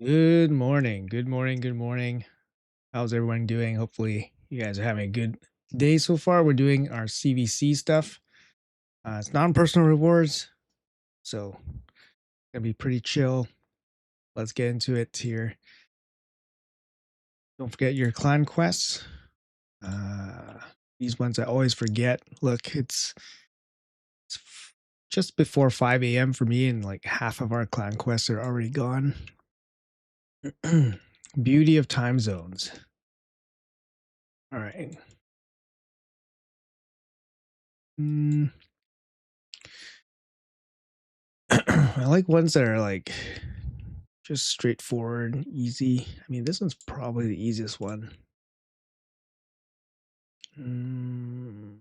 Good morning. Good morning. Good morning. How's everyone doing? Hopefully, you guys are having a good day so far. We're doing our CVC stuff. It's non-personal rewards, so gonna be pretty chill. Let's get into it here. Don't forget your clan quests. Uh, these ones I always forget. Look, it's just before 5 a.m. for me, and like half of our clan quests are already gone. Beauty of time zones. All right. Mm, I like ones that are like just straightforward, easy. I mean, this one's probably the easiest one. Mm,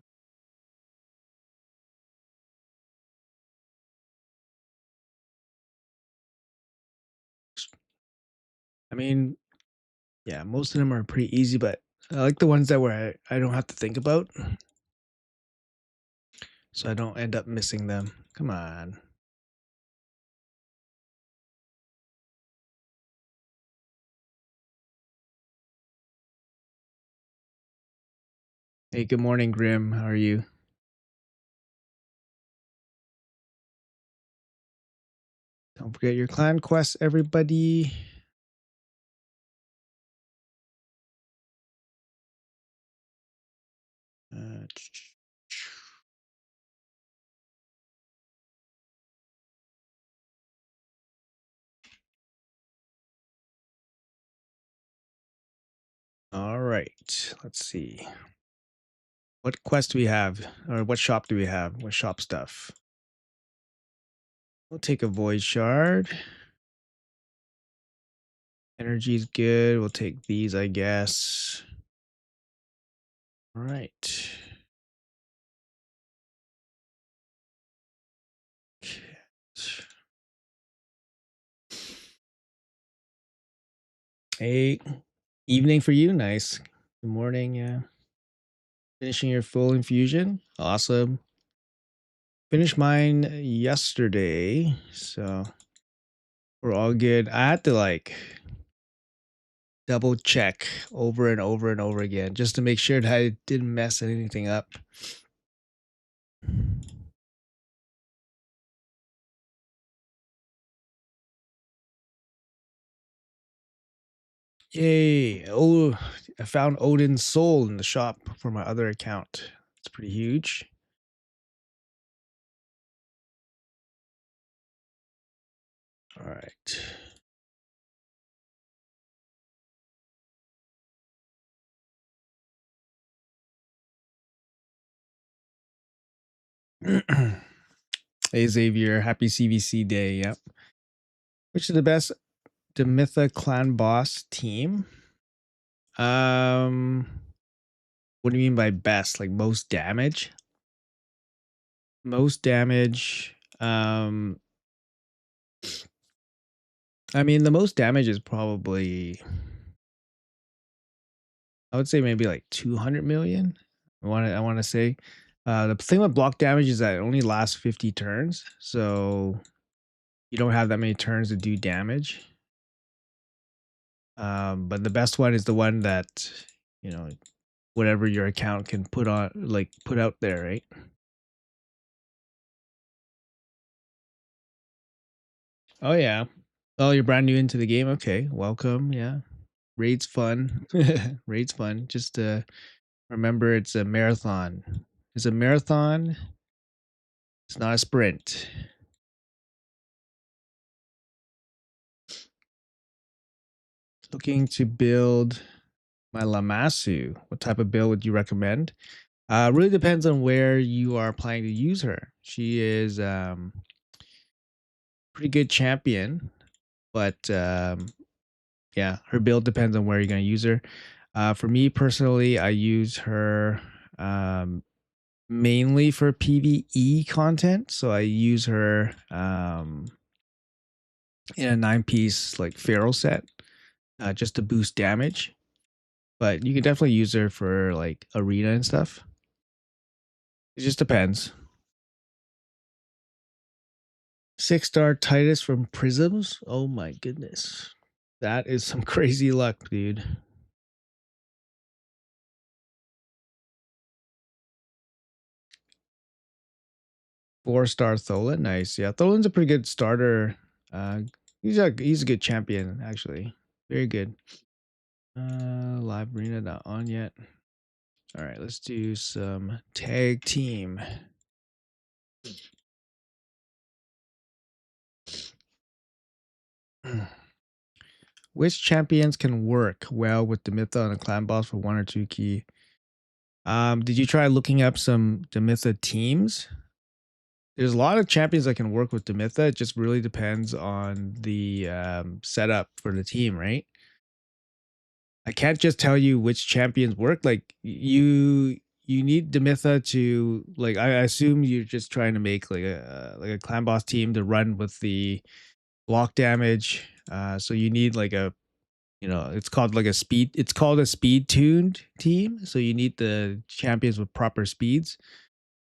I mean, yeah, most of them are pretty easy, but I like the ones that where I don't have to think about, so I don't end up missing them. Come on. Hey, good morning, Grim. How are you? Don't forget your clan quests, everybody. Uh, all right, let's see. What quest do we have? Or what shop do we have? What shop stuff? We'll take a void shard. Energy's good. We'll take these, I guess. All right. Hey, evening for you. Nice. Good morning. Yeah. Finishing your full infusion. Awesome. Finished mine yesterday. So we're all good. I had to like double check over and over and over again just to make sure that I didn't mess anything up. Yay. Oh, I found Odin's soul in the shop for my other account. It's pretty huge. All right. Hey Xavier, happy CVC day. Yep. Which is the best Demitha clan boss team? Um, what do you mean by best? Like most damage? Most damage. I mean the most damage is probably I would say maybe like 200 million. I want to say the thing with block damage is that it only lasts 50 turns, so you don't have that many turns to do damage. But the best one is the one that you know whatever your account can put on, like put out there, right? Oh yeah. Oh, you're brand new into the game. Okay, welcome. Yeah, raid's fun. Raid's fun. Just remember, it's a marathon. It's a marathon. It's not a sprint. Looking to build my Lamasu. What type of build would you recommend? Really depends on where you are planning to use her. She is pretty good champion, but yeah, her build depends on where you're going to use her. For me personally, I use her mainly for PvE content. So I use her in a 9-piece like Pharaoh set just to boost damage. But you can definitely use her for like arena and stuff. It just depends. 6-star Titus from Prisms. Oh my goodness. That is some crazy luck, dude. 4-star Tholen, nice. Yeah, Tholen's a pretty good starter. Uh, he's a good champion actually. Very good. Live arena not on yet. All right, let's do some tag team. Which champions can work well with Demitha on a clan boss for 1 or 2 key? Did you try looking up some Demitha teams? There's a lot of champions that can work with Demitha. It just really depends on the setup for the team, right? I can't just tell you which champions work. Like you need Demitha to like. I assume you're just trying to make like a clan boss team to run with the block damage. So you need like a it's called like a speed. It's called a speed tuned team. So you need the champions with proper speeds.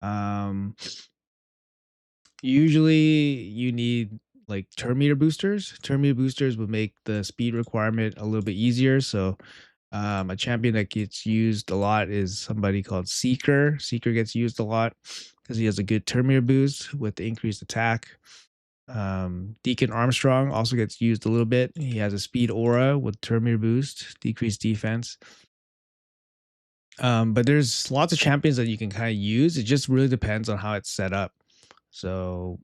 Um, Usually you need like turn meter boosters. Turn meter boosters would make the speed requirement a little bit easier. So a champion that gets used a lot is somebody called Seeker. Seeker gets used a lot because he has a good turn meter boost with increased attack. Deacon Armstrong also gets used a little bit. He has a speed aura with turn meter boost, decreased defense. But there's lots of champions that you can kind of use. It just really depends on how it's set up. So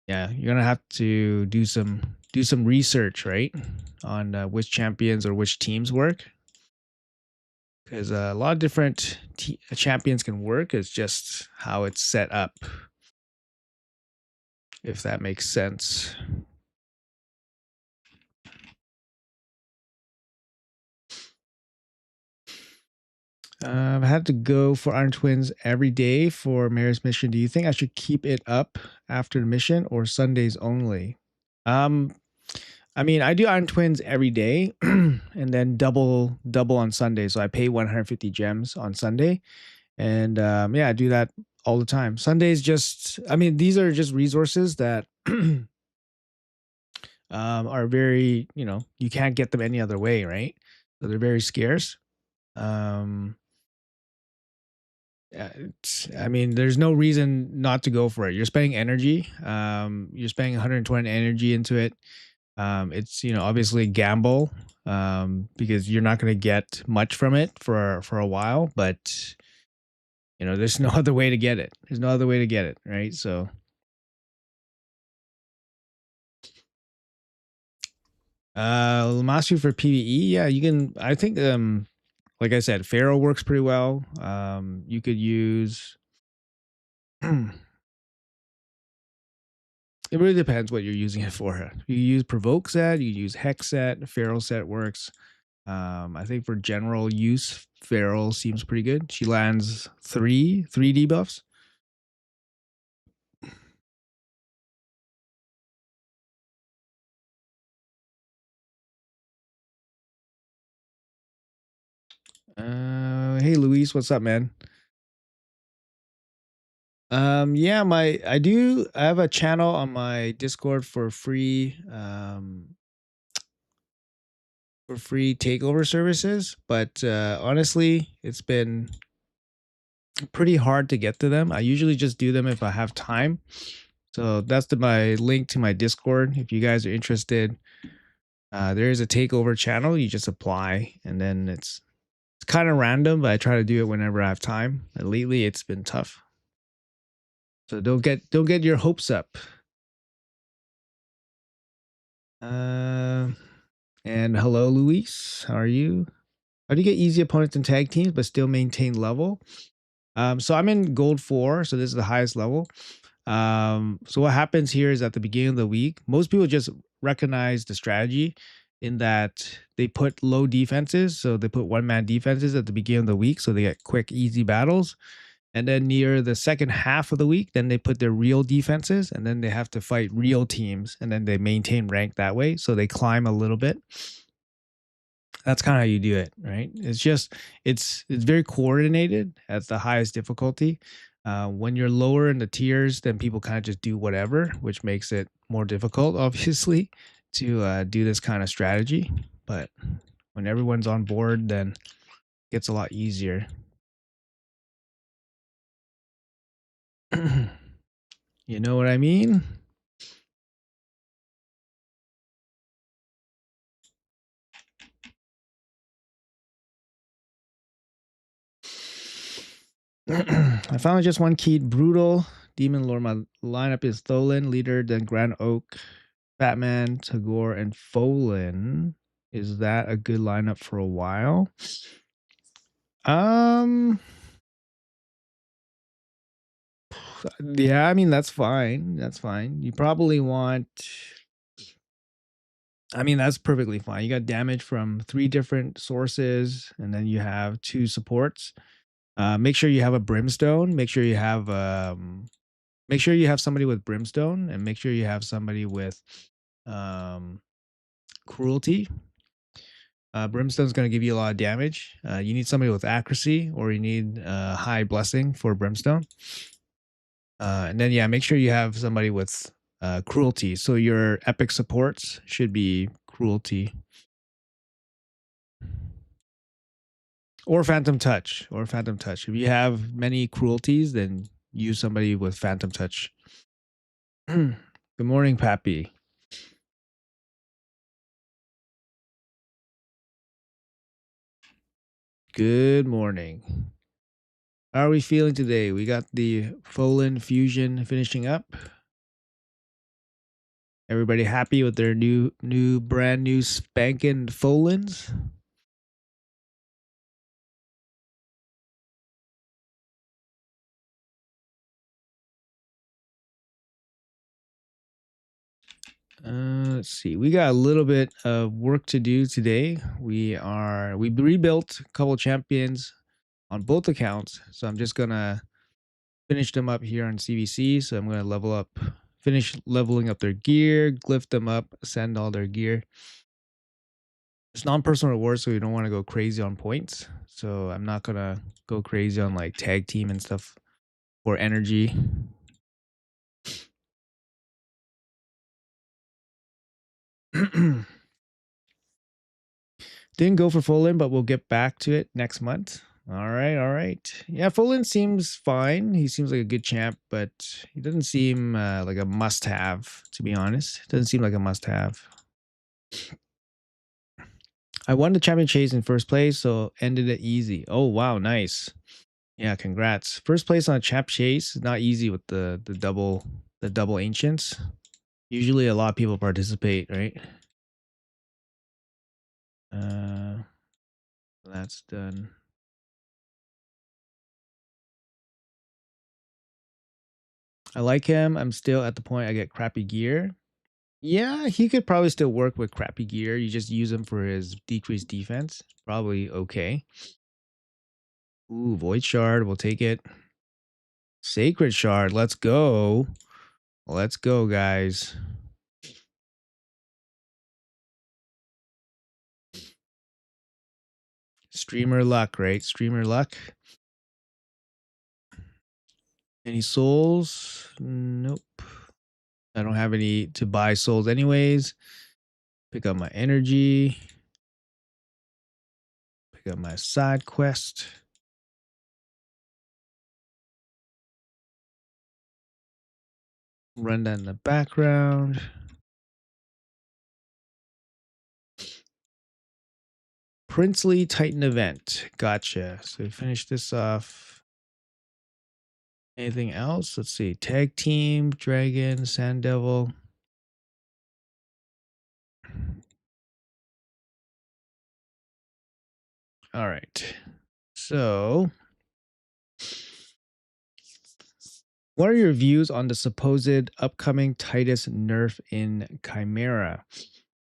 yeah, you're gonna have to do some research, right, on which champions or which teams work, because a lot of different champions can work. It's just how it's set up, if that makes sense. I've had to go for Iron Twins every day for Mayor's mission. Do you think I should keep it up after the mission or Sundays only? Um, I mean, I do Iron Twins every day, and then double on Sunday. So I pay 150 gems on Sunday, and yeah, I do that all the time. Sundays just, I mean, these are just resources that are very, you can't get them any other way, right? So they're very scarce. Um, I mean, there's no reason not to go for it. You're spending energy. You're spending 120 energy into it. It's obviously a gamble because you're not going to get much from it for a while, but there's no other way to get it. There's no other way to get it, right? So, mastery for PvE, yeah, you can. I think, like I said, Pharaoh works pretty well. You could use. It really depends what you're using it for. You use provoke set, you use hex set, feral set works. I think for general use, feral seems pretty good. She lands three debuffs. Hey Luis, what's up, man? Yeah, I have a channel on my Discord for free takeover services, but honestly, it's been pretty hard to get to them. I usually just do them if I have time. So that's my link to my Discord. If you guys are interested, there is a takeover channel. You just apply, and then it's kind of random, but I try to do it whenever I have time. And lately, it's been tough. So don't get your hopes up. Uh, and hello, Luis. How are you? How do you get easy opponents in tag teams but still maintain level? So I'm in gold 4, so this is the highest level. So what happens here is at the beginning of the week, most people just recognize the strategy in that they put low defenses. So they put one-man defenses at the beginning of the week, so they get quick, easy battles. And then near the second half of the week, then they put their real defenses, and then they have to fight real teams, and then they maintain rank that way. So they climb a little bit. That's kind of how you do it, right? It's very coordinated at the highest difficulty. When you're lower in the tiers, then people kind of just do whatever, which makes it more difficult, obviously, to do this kind of strategy. but when everyone's on board, then it gets a lot easier. You know what I mean? I found just one keyed brutal demon lord. My lineup is Tholin, leader, then Grand Oak, Batman, Tagore, and Folin. Is that a good lineup for a while? Um yeah, I mean that's fine. That's fine. You probably want I mean that's perfectly fine. You got damage from 3 different sources and then you have 2 supports. Make sure you have a brimstone. Make sure you have somebody with brimstone and make sure you have somebody with um cruelty. Brimstone's going to give you a lot of damage. You need somebody with accuracy or you need high blessing for brimstone. And then yeah, make sure you have somebody with cruelty. So your epic supports should be cruelty or phantom touch or phantom touch. If you have many cruelties, then use somebody with phantom touch. Good morning, Pappy. Good morning. How are we feeling today? We got the Folin fusion finishing up. Everybody happy with their brand new spanking Folins? Let's see. We got a little bit of work to do today. We rebuilt a couple champions on both accounts, so I'm just gonna finish them up here on CVC. So I'm gonna finish leveling up their gear, glyph them up, send all their gear. It's non-personal rewards, so we don't want to go crazy on points. So I'm not gonna go crazy on like tag team and stuff or energy. Didn't go for Folin, but we'll get back to it next month. All right, all right. Yeah, Folin seems fine. He seems like a good champ, but he doesn't seem like a must-have, to be honest. Doesn't seem like a must-have. I won the champion chase in first place, so ended it easy. Oh, wow, nice. Yeah, congrats. First place on a champ chase is not easy with the double ancients. Usually a lot of people participate, right? That's done. I like him. I'm still at the point I get crappy gear. Yeah, he could probably still work with crappy gear. You just use him for his decreased defense. Probably okay. Ooh, Void Shard. We'll take it. Sacred Shard. Let's go. Let's go, guys. Streamer luck, right? Streamer luck. Any souls? Nope. I don't have any to buy souls anyways. Pick up my energy. Pick up my side quest. Run that in the background. Princely Titan event. Gotcha. So we finish this off. Anything else? Let's see. Tag team, Dragon, Sand Devil. All right. So, what are your views on the supposed upcoming Titus nerf in Chimera?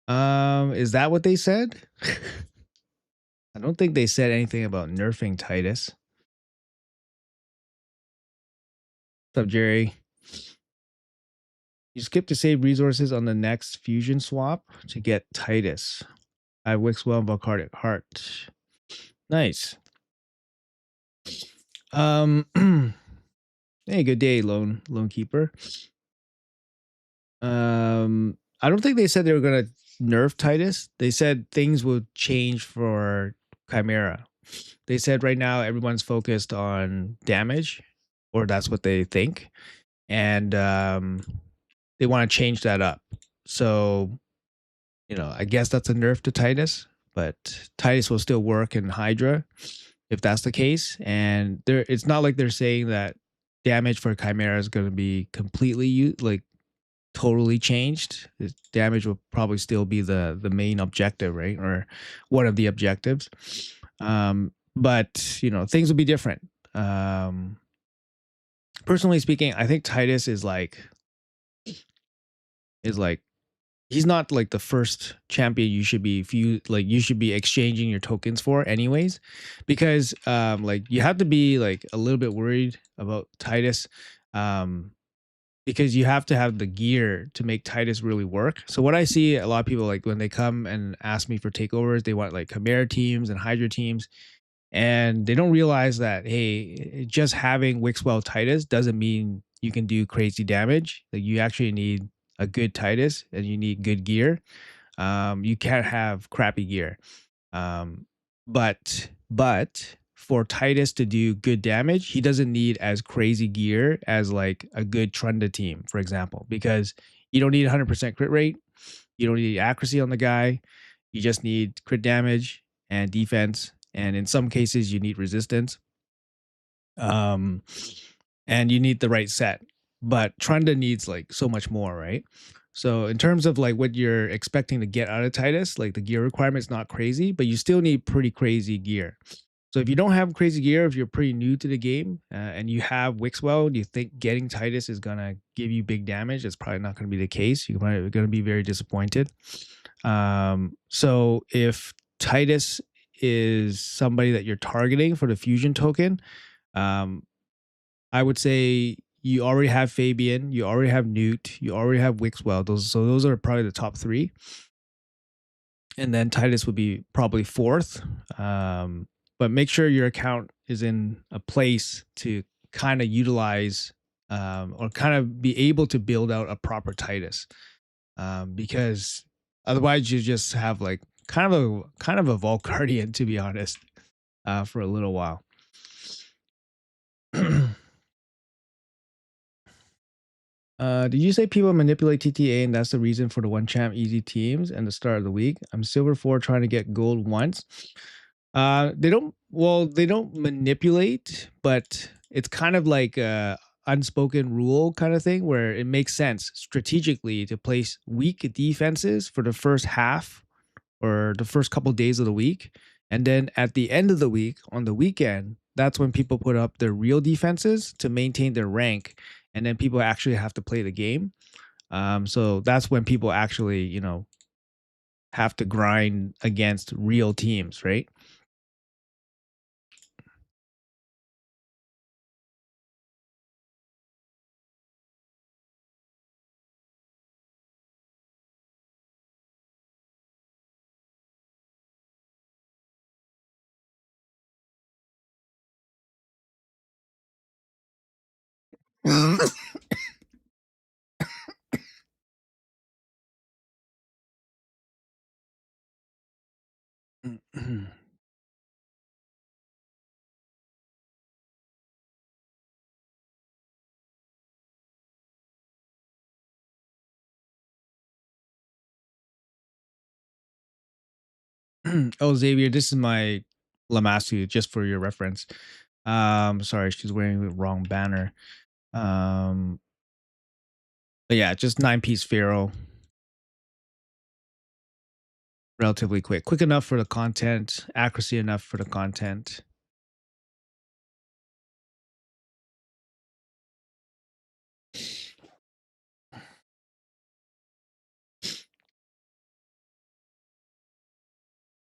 Is that what they said? I don't think they said anything about nerfing Titus. What's up, Jerry? You skip to save resources on the next fusion swap to get Titus. I have Wixwell and Volcardic Heart. Nice. Hey, good day, lone keeper. I don't think they said they were gonna nerf Titus, they said things will change for Chimera. They said right now everyone's focused on damage, or that's what they think, and they want to change that up. So, I guess that's a nerf to Titus, but Titus will still work in Hydra if that's the case. And it's not like they're saying that damage for Chimera is going to be completely like totally changed. Damage will probably still be the main objective, right? Or one of the objectives. But things will be different. Personally speaking, I think Titus is like he's not like the first champion you should be you should be exchanging your tokens for anyways, because like you have to be like a little bit worried about Titus, um because you have to have the gear to make Titus really work. So what I see a lot of people, like when they come and ask me for takeovers, they want like Chimera teams and Hydra teams, and they don't realize that, hey, just having Wixwell Titus doesn't mean you can do crazy damage. Like you actually need a good Titus and you need good gear. You can't have crappy gear. Um, but for Titus to do good damage, he doesn't need as crazy gear as like a good Trunda team, for example, because you don't need 100% crit rate. You don't need accuracy on the guy. You just need crit damage and defense, and in some cases you need resistance. Um, and you need the right set. But Trunda needs like so much more, right? So in terms of like what you're expecting to get out of Titus, like the gear requirement is not crazy, but you still need pretty crazy gear. So if you don't have crazy gear, if you're pretty new to the game, and you have Wixwell, you think getting Titus is gonna give you big damage, it's probably not gonna be the case. You're gonna be very disappointed. So if Titus is somebody that you're targeting for the fusion token, um, I would say you already have Fabian, you already have Newt, you already have Wixwell. Those are probably the top three, and then Titus would be probably fourth. But make sure your account is in a place to kind of utilize, or kind of be able to build out a proper Titus, because otherwise you just have like kind of a Volcardian, to be honest, for a little while. Did you say people manipulate TTA and that's the reason for the one champ easy teams and the start of the week? I'm silver 4 trying to get gold once. They don't manipulate, but it's kind of like a unspoken rule kind of thing where it makes sense strategically to place weak defenses for the first half or the first couple days of the week. And then at the end of the week, on the weekend, that's when people put up their real defenses to maintain their rank. And then people actually have to play the game. So that's when people actually, have to grind against real teams, right? Oh, Xavier, this is my Lamasu, just for your reference. Sorry, she's wearing the wrong banner. But yeah, just 9-piece Pharaoh. Relatively quick enough for the content, accuracy enough for the content.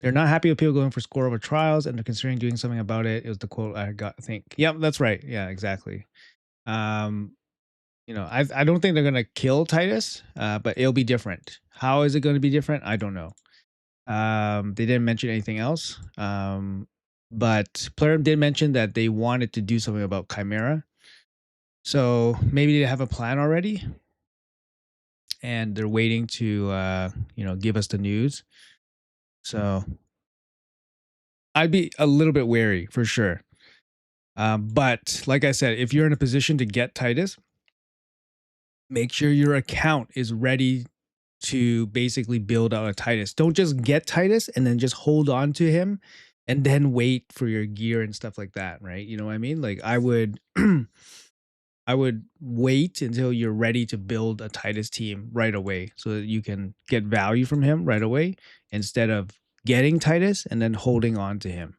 They're not happy with people going for score over trials, and they're considering doing something about it. It was the quote I got. I think. Yep, that's right. Yeah, exactly. Um, I don't think they're gonna kill Titus, but it'll be different. How is it going to be different? I don't know. They didn't mention anything else. But Plarium did mention that they wanted to do something about Chimera. So maybe they have a plan already. and they're waiting to give us the news. So I'd be a little bit wary for sure. But like I said, if you're in a position to get Titus, make sure your account is ready to basically build out a Titus. Don't just get Titus and then just hold on to him and then wait for your gear and stuff like that, right? You know what I mean? Like I would I would wait until you're ready to build a Titus team right away so that you can get value from him right away instead of getting Titus and then holding on to him.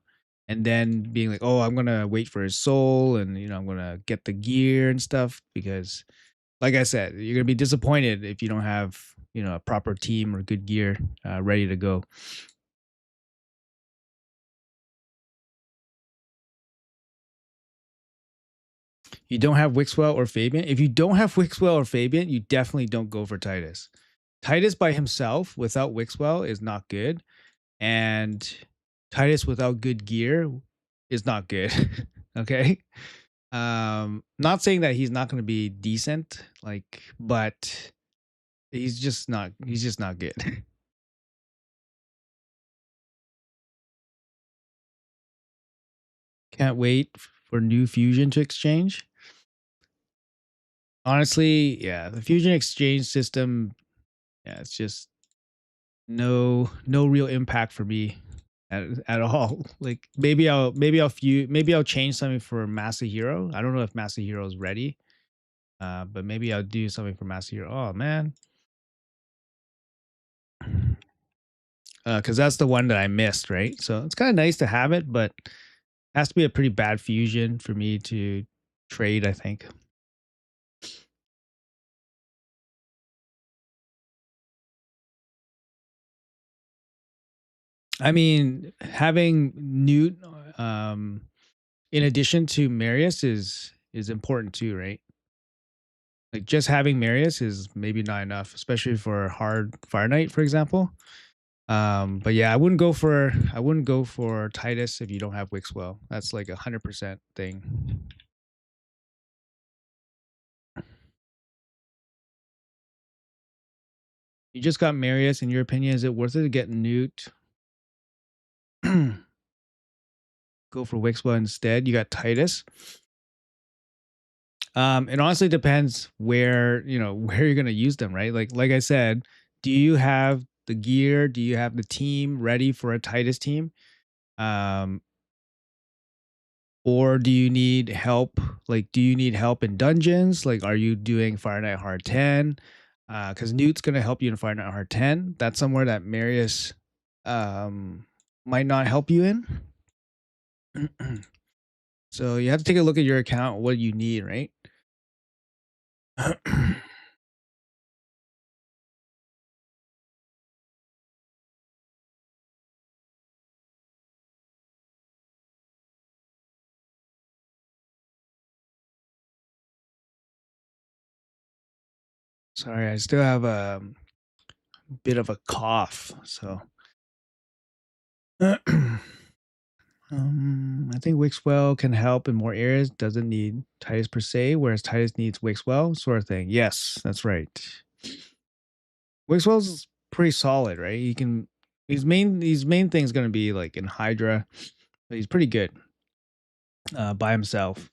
And then being like, "Oh, I'm going to wait for his soul and I'm going to get the gear and stuff," because like I said, you're going to be disappointed if you don't have, a proper team or good gear ready to go. You don't have Wixwell or Fabian. If you don't have Wixwell or Fabian, you definitely don't go for Titus. Titus by himself without Wixwell is not good, and Titus without good gear is not good. Okay. Not saying that he's not going to be decent, like, but he's just not good. Can't wait for new Fusion to exchange. Honestly, yeah, the Fusion exchange system, yeah, it's just no real impact for me at all. Like maybe I'll change something for Masahiro. I don't know if Masahiro is ready. But maybe I'll do something for Masahiro. Oh man. Because that's the one that I missed, right? So it's kind of nice to have it, but it has to be a pretty bad fusion for me to trade, I think. I mean, having Newt in addition to Marius is important too, right? Like just having Marius is maybe not enough, especially for hard Fire Knight, for example. But yeah, I wouldn't go for Titus if you don't have Wixwell. That's like 100% thing. You just got Marius. In your opinion, is it worth it to get Newt? Go for Wixwell instead. You got Titus. It honestly depends where where you're gonna use them, right? Like I said, do you have the gear? Do you have the team ready for a Titus team? Um, or do you need help? Like, do you need help in dungeons? Like, are you doing Fire Knight Hard 10? Because Newt's gonna help you in Fire Knight Hard 10. That's somewhere that Marius um might not help you in. So you have to take a look at your account, what you need, right? Sorry, I still have a bit of a cough, so I think Wixwell can help in more areas. Doesn't need Titus per se, whereas Titus needs Wixwell, sort of thing. Yes, that's right. Wixwell's pretty solid, right? He can his main thing is gonna be like in Hydra, but he's pretty good by himself.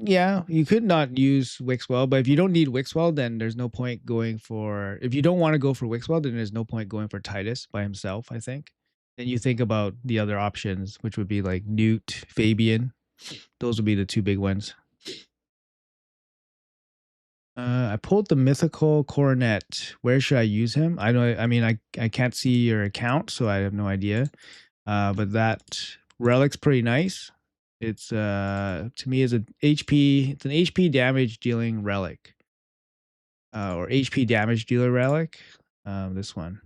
Yeah, you could not use Wixwell, but if you don't need Wixwell, then there's no point going for. If you don't want to go for Wixwell, then there's no point going for Titus by himself, I think. Then you think about the other options, which would be like Newt, Fabian. Those would be the two big ones. I pulled the mythical coronet. Where should I use him? I know. I mean, I can't see your account, so I have no idea. But that relic's pretty nice. It's to me is a HP. It's an HP damage dealing relic, or HP damage dealer relic. This one.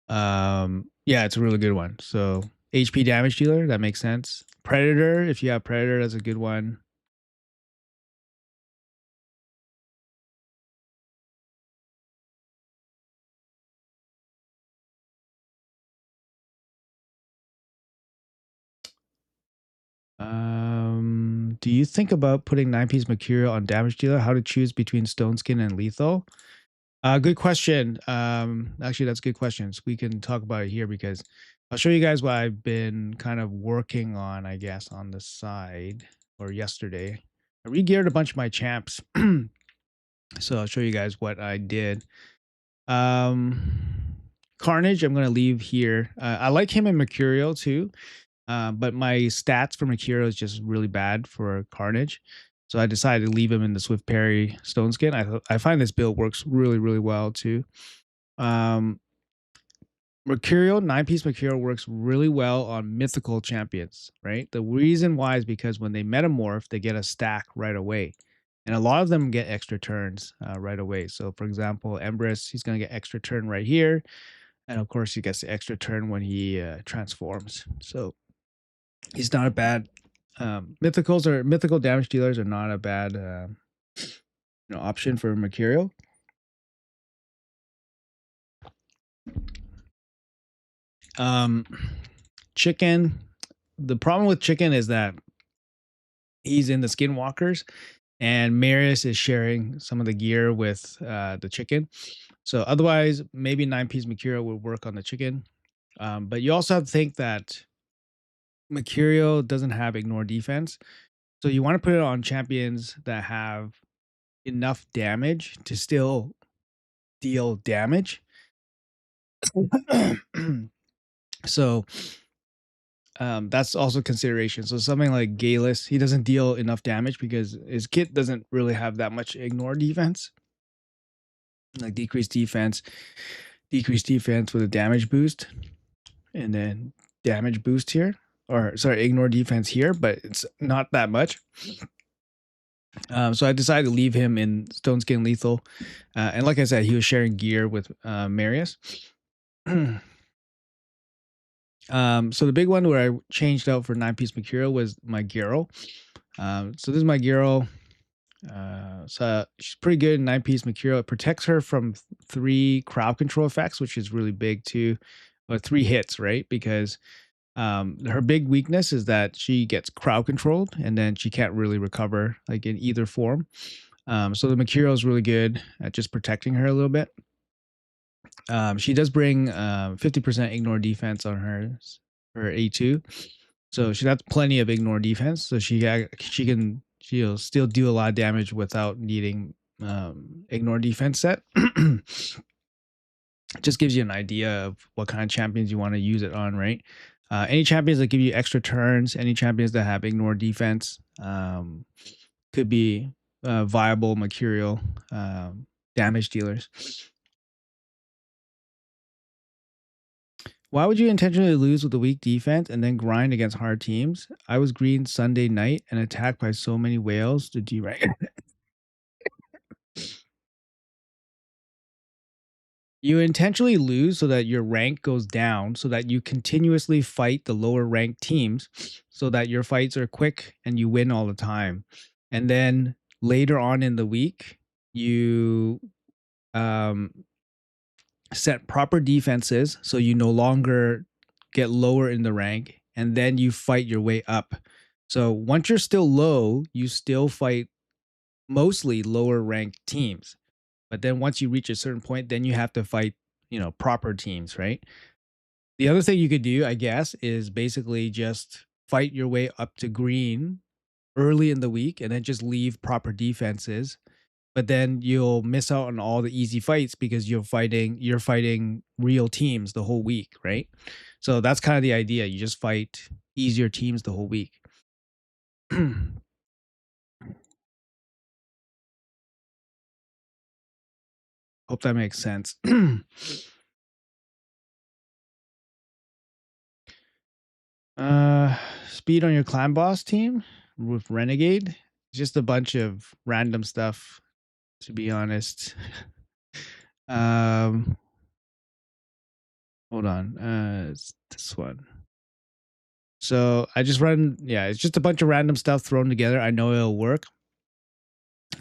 Yeah, it's a really good one. So HP damage dealer, that makes sense. Predator, if you have Predator, that's a good one. Do you think about putting 9-piece Mercurial on damage dealer? How to choose between Stone Skin and Lethal? Good question. Actually, that's good questions. We can talk about it here because I'll show you guys what I've been kind of working on, I guess, on the side or yesterday. I re-geared a bunch of my champs. So I'll show you guys what I did. Carnage, I'm going to leave here. I like him in Mercurial too. But my stats for Mercurial is just really bad for Carnage. So I decided to leave him in the Swift Parry Stone Skin. I find this build works really, really well too. Mercurial, 9-piece Mercurial works really well on mythical champions, right? The reason why is because when they metamorph, they get a stack right away. And a lot of them get extra turns right away. So, for example, Empress, he's going to get extra turn right here. And of course, he gets the extra turn when he transforms. So, he's not a bad mythical damage dealers are not a bad option for Mercurial. Chicken. The problem with Chicken is that he's in the Skinwalkers, and Marius is sharing some of the gear with the Chicken. So otherwise, maybe 9-piece Mercurial would work on the Chicken. But you also have to think that Mercurial doesn't have ignore defense. So you want to put it on champions that have enough damage to still deal damage. So that's also consideration. So something like Galus, he doesn't deal enough damage because his kit doesn't really have that much ignore defense. Like decreased defense with a damage boost, and then damage boost here. Or sorry, ignore defense here, but it's not that much. So I decided to leave him in Stone Skin Lethal. And like I said, he was sharing gear with Marius. So the big one where I changed out for 9-piece Mercurial was my Gyro. So this is my Gyro. So she's pretty good in 9-piece Mercurial. It protects her from 3 crowd control effects, which is really big too. Or 3 hits, right? Because her big weakness is that she gets crowd controlled and then she can't really recover like in either form. So the Mercurial is really good at just protecting her a little bit. She does bring 50% ignore defense on her A2. So she has plenty of ignore defense. So she'll still do a lot of damage without needing ignore defense set. Just gives you an idea of what kind of champions you want to use it on, right? Any champions that give you extra turns, any champions that have ignore defense, could be viable Mercurial damage dealers. Why would you intentionally lose with a weak defense and then grind against hard teams? I was green Sunday night and attacked by so many whales to D-rank. You intentionally lose so that your rank goes down, so that you continuously fight the lower ranked teams, so that your fights are quick and you win all the time. And then later on in the week, you set proper defenses so you no longer get lower in the rank, and then you fight your way up. So once you're still low, you still fight mostly lower ranked teams. But then once you reach a certain point, then you have to fight, proper teams, right? The other thing you could do, I guess, is basically just fight your way up to green early in the week and then just leave proper defenses. But then you'll miss out on all the easy fights because you're fighting real teams the whole week, right? So that's kind of the idea. You just fight easier teams the whole week. Hope that makes sense. Speed on your clan boss team with Renegade. Just a bunch of random stuff, to be honest. Hold on. It's this one. So I just it's just a bunch of random stuff thrown together. I know it'll work.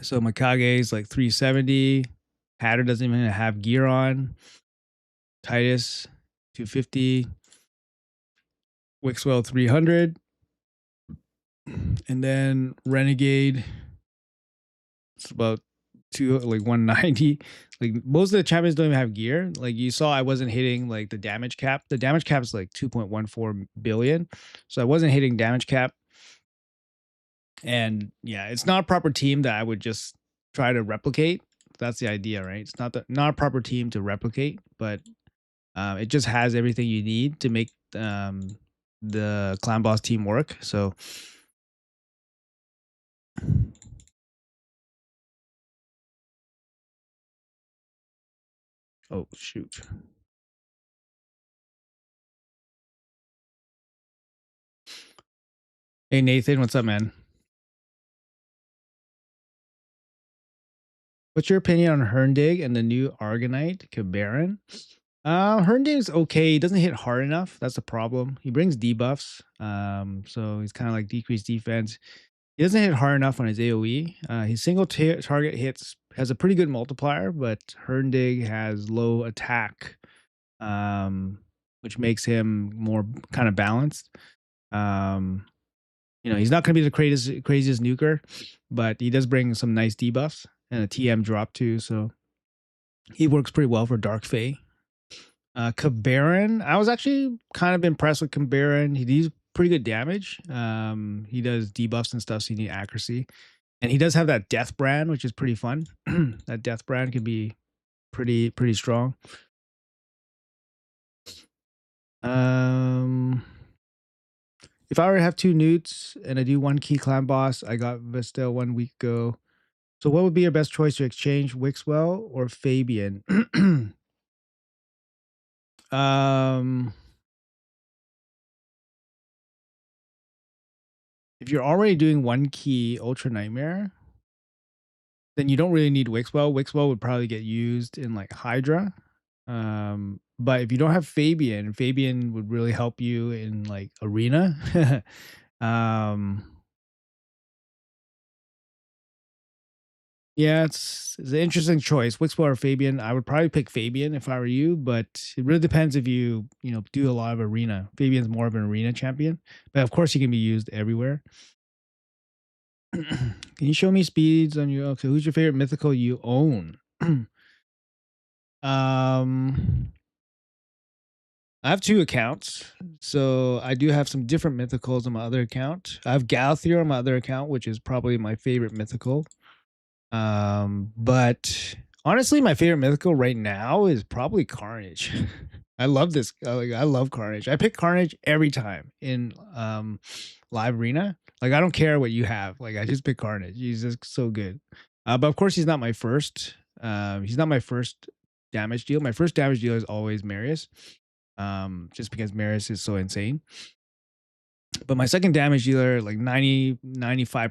So Mikage is like 370. Hatter doesn't even have gear on. Titus 250. Wixwell 300. And then Renegade, it's about 190. Like most of the champions don't even have gear. Like you saw, I wasn't hitting like the damage cap. The damage cap is like 2.14 billion. So I wasn't hitting damage cap. And yeah, it's not a proper team that I would just try to replicate. That's the idea, right? It's not a proper team to replicate, but it just has everything you need to make the clan boss team work. So oh shoot. Hey Nathan, what's up, man? What's your opinion on Herndig and the new Argonite Cabaran? Herndig's okay. He doesn't hit hard enough. That's the problem. He brings debuffs. So he's kind of like decreased defense. He doesn't hit hard enough on his AoE. His single target hits has a pretty good multiplier, but Herndig has low attack, which makes him more kind of balanced. Um, he's not going to be the craziest nuker, but he does bring some nice debuffs and a TM drop too. So he works pretty well for Dark Fae. Cabaran, I was actually kind of impressed with Cabaran. He does pretty good damage. He does debuffs and stuff, so you need accuracy. And he does have that death brand, which is pretty fun. That death brand can be pretty strong. If I were to have two newts and I do one key clan boss, I got Vista 1 week ago. So what would be your best choice to exchange, Wixwell or Fabian? If you're already doing one key Ultra Nightmare, then you don't really need Wixwell. Wixwell would probably get used in like Hydra. But if you don't have Fabian, Fabian would really help you in like Arena. um, yeah, it's an interesting choice. Wixwell or Fabian. I would probably pick Fabian if I were you, but it really depends if you do a lot of Arena. Fabian's more of an Arena champion, but of course he can be used everywhere. Can you show me speeds on your okay? Who's your favorite mythical you own? um I have two accounts. So I do have some different mythicals on my other account. I have Galthier on my other account, which is probably my favorite mythical. But honestly, my favorite mythical right now is probably Carnage. I love this. I love Carnage. I pick Carnage every time in live arena. Like I don't care what you have. Like I just pick Carnage. He's just so good. But of course, he's not my first. He's not my first damage deal. My first damage deal is always Marius. Just because Marius is so insane. But my second damage dealer, like 95%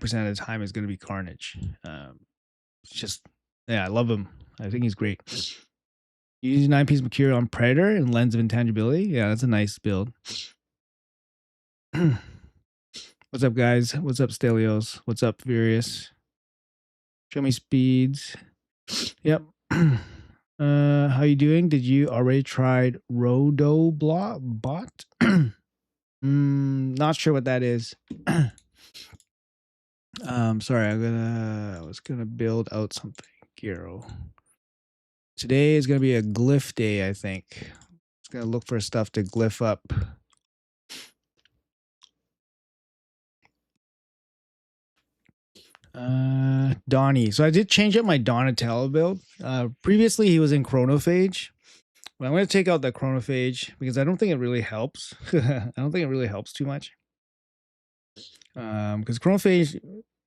of the time, is going to be Carnage. It's just, yeah, I love him. I think he's great. Use 9-piece Mercurial on Predator and Lens of Intangibility. Yeah, that's a nice build. What's up, guys? What's up, Stelios? What's up, Furious? Show me speeds. Yep. How you doing? Did you already tried Rodo Bot? Not sure what that is. Sorry, I was gonna build out something. Giro. Today is gonna be a glyph day, I think. Just gonna look for stuff to glyph up. Donnie. So I did change up my Donatello build. Previously he was in Chronophage. But I'm gonna take out the Chronophage because I don't think it really helps. I don't think it really helps too much. Because Chronophage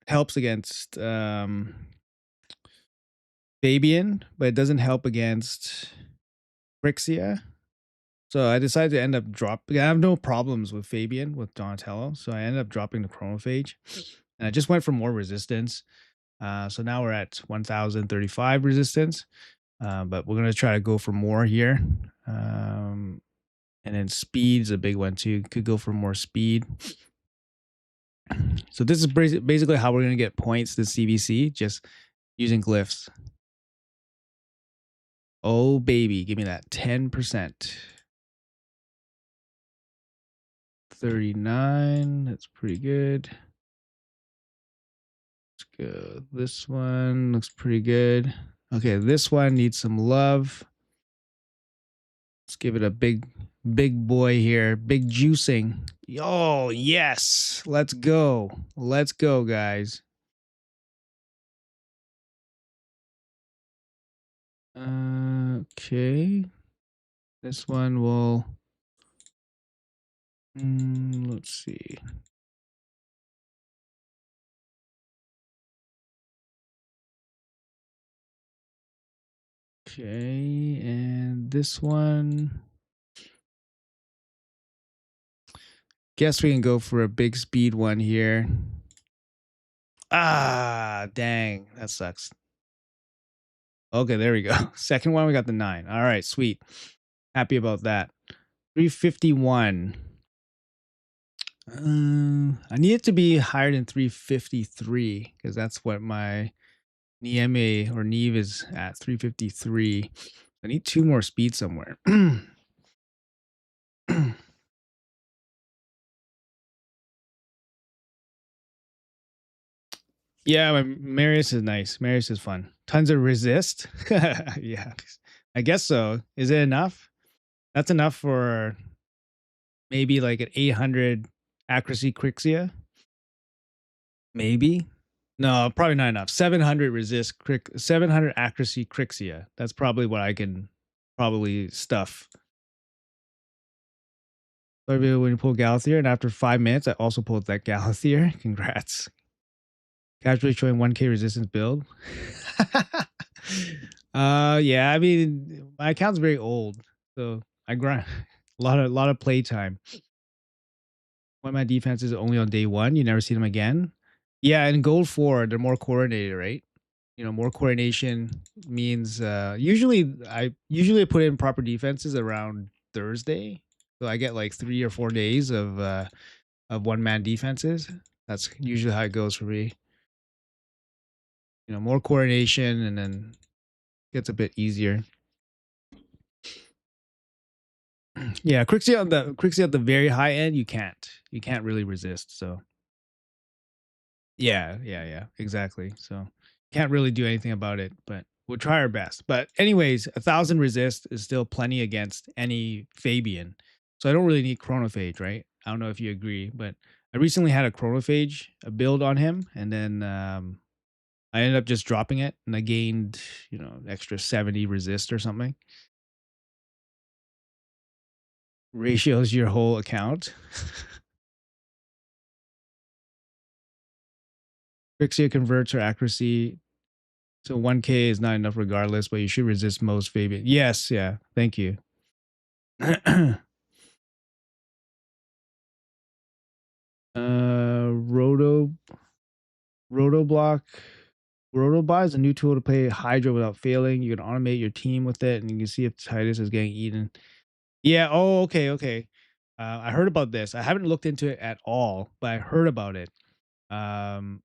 helps against Fabian, but it doesn't help against Brixia. So I decided to end up dropping. I have no problems with Fabian with Donatello, so I ended up dropping the Chronophage, and I just went for more resistance. So now we're at 1035 resistance, but we're gonna try to go for more here. And then speed's a big one too. Could go for more speed. So this is basically how we're gonna get points this CVC, just using glyphs. Oh baby, give me that 10%. 39. That's pretty good. go. This one looks pretty good. Okay, this one needs some love. Let's give it a big boy here. Big juicing. Oh, yes. Let's go. Let's go, guys. Okay. This one will let's see. Okay, and this one. Guess we can go for a big speed one here. Ah, dang. That sucks. Okay, there we go. Second one, we got the 9. All right, sweet. Happy about that. 351. I need it to be higher than 353 because that's what my Nieme or Neve is at, 353. I need 2 more speed somewhere. Yeah, Marius is nice. Marius is fun. Tons of resist. Yeah, I guess so. Is it enough? That's enough for maybe like an 800 accuracy Crixia. Maybe. No, probably not enough. 700 resist, 700 accuracy Crixia. That's probably what I can probably stuff. When you pull Galathier, and after 5 minutes, I also pulled that Galathier. Congrats. Casually showing 1K resistance build. Yeah, I mean, my account's very old, so I grind a lot of play time. One of my defenses only on day 1, you never see them again. Yeah, in Gold 4, they're more coordinated, right? You know, more coordination means usually I put in proper defenses around Thursday. So I get like 3 or 4 days of one man defenses. That's usually how it goes for me. You know, more coordination and then gets a bit easier. Yeah, Crixie at the very high end, you can't really resist. So yeah, exactly. So can't really do anything about it, but we'll try our best. But anyways, 1,000 resist is still plenty against any Fabian. So I don't really need Chronophage, right? I don't know if you agree, but I recently had a Chronophage a build on him, and then I ended up just dropping it, and I gained extra 70 resist or something. Ratios your whole account. Crixia converts her accuracy. So 1K is not enough regardless, but you should resist most Fabian. Yes, yeah. Thank you. Roto Rotoblock. Rotobot is a new tool to play Hydra without failing. You can automate your team with it, and you can see if Titus is getting eaten. Yeah. Oh, okay. I heard about this. I haven't looked into it at all, but I heard about it. Um,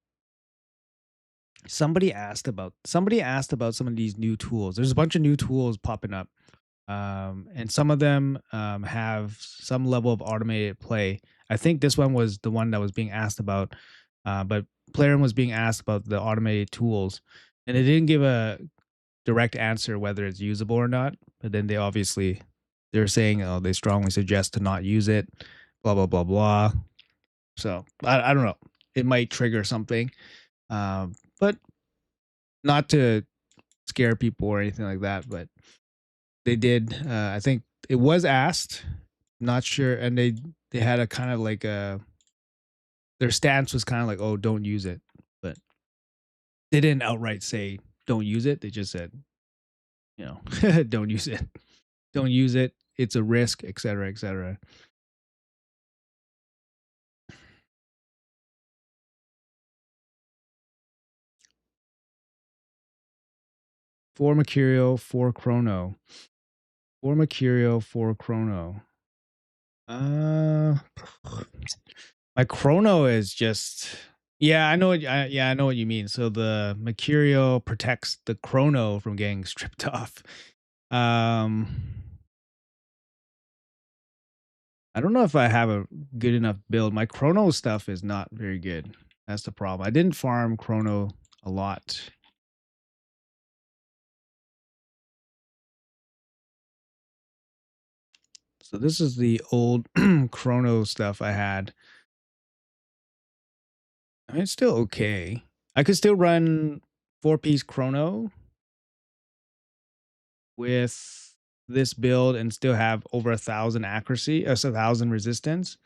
somebody asked about some of these new tools. There's a bunch of new tools popping up, and some of them have some level of automated play. I think this one was the one that was being asked about, but Plarium was being asked about the automated tools, and they didn't give a direct answer whether it's usable or not. But then they're saying, oh, they strongly suggest to not use it, blah blah blah blah. So I don't know. It might trigger something, but not to scare people or anything like that. But they did. I think it was asked. Not sure, and they had a kind of like a their stance was kind of like, oh, don't use it, but they didn't outright say don't use it. They just said, don't use it, don't use it. It's a risk, etc., etc. For Mercurio, for Chrono, for Mercurio, for Chrono. Uh, my Chrono is just yeah. I know what you mean. So the Mercurio protects the Chrono from getting stripped off. Um, I don't know if I have a good enough build. My Chrono stuff is not very good. That's the problem. I didn't farm Chrono a lot. So this is the old chrono stuff I had. I mean, it's still okay. I could still run 4-piece chrono with this build and still have over 1,000 accuracy, 1,000 resistance,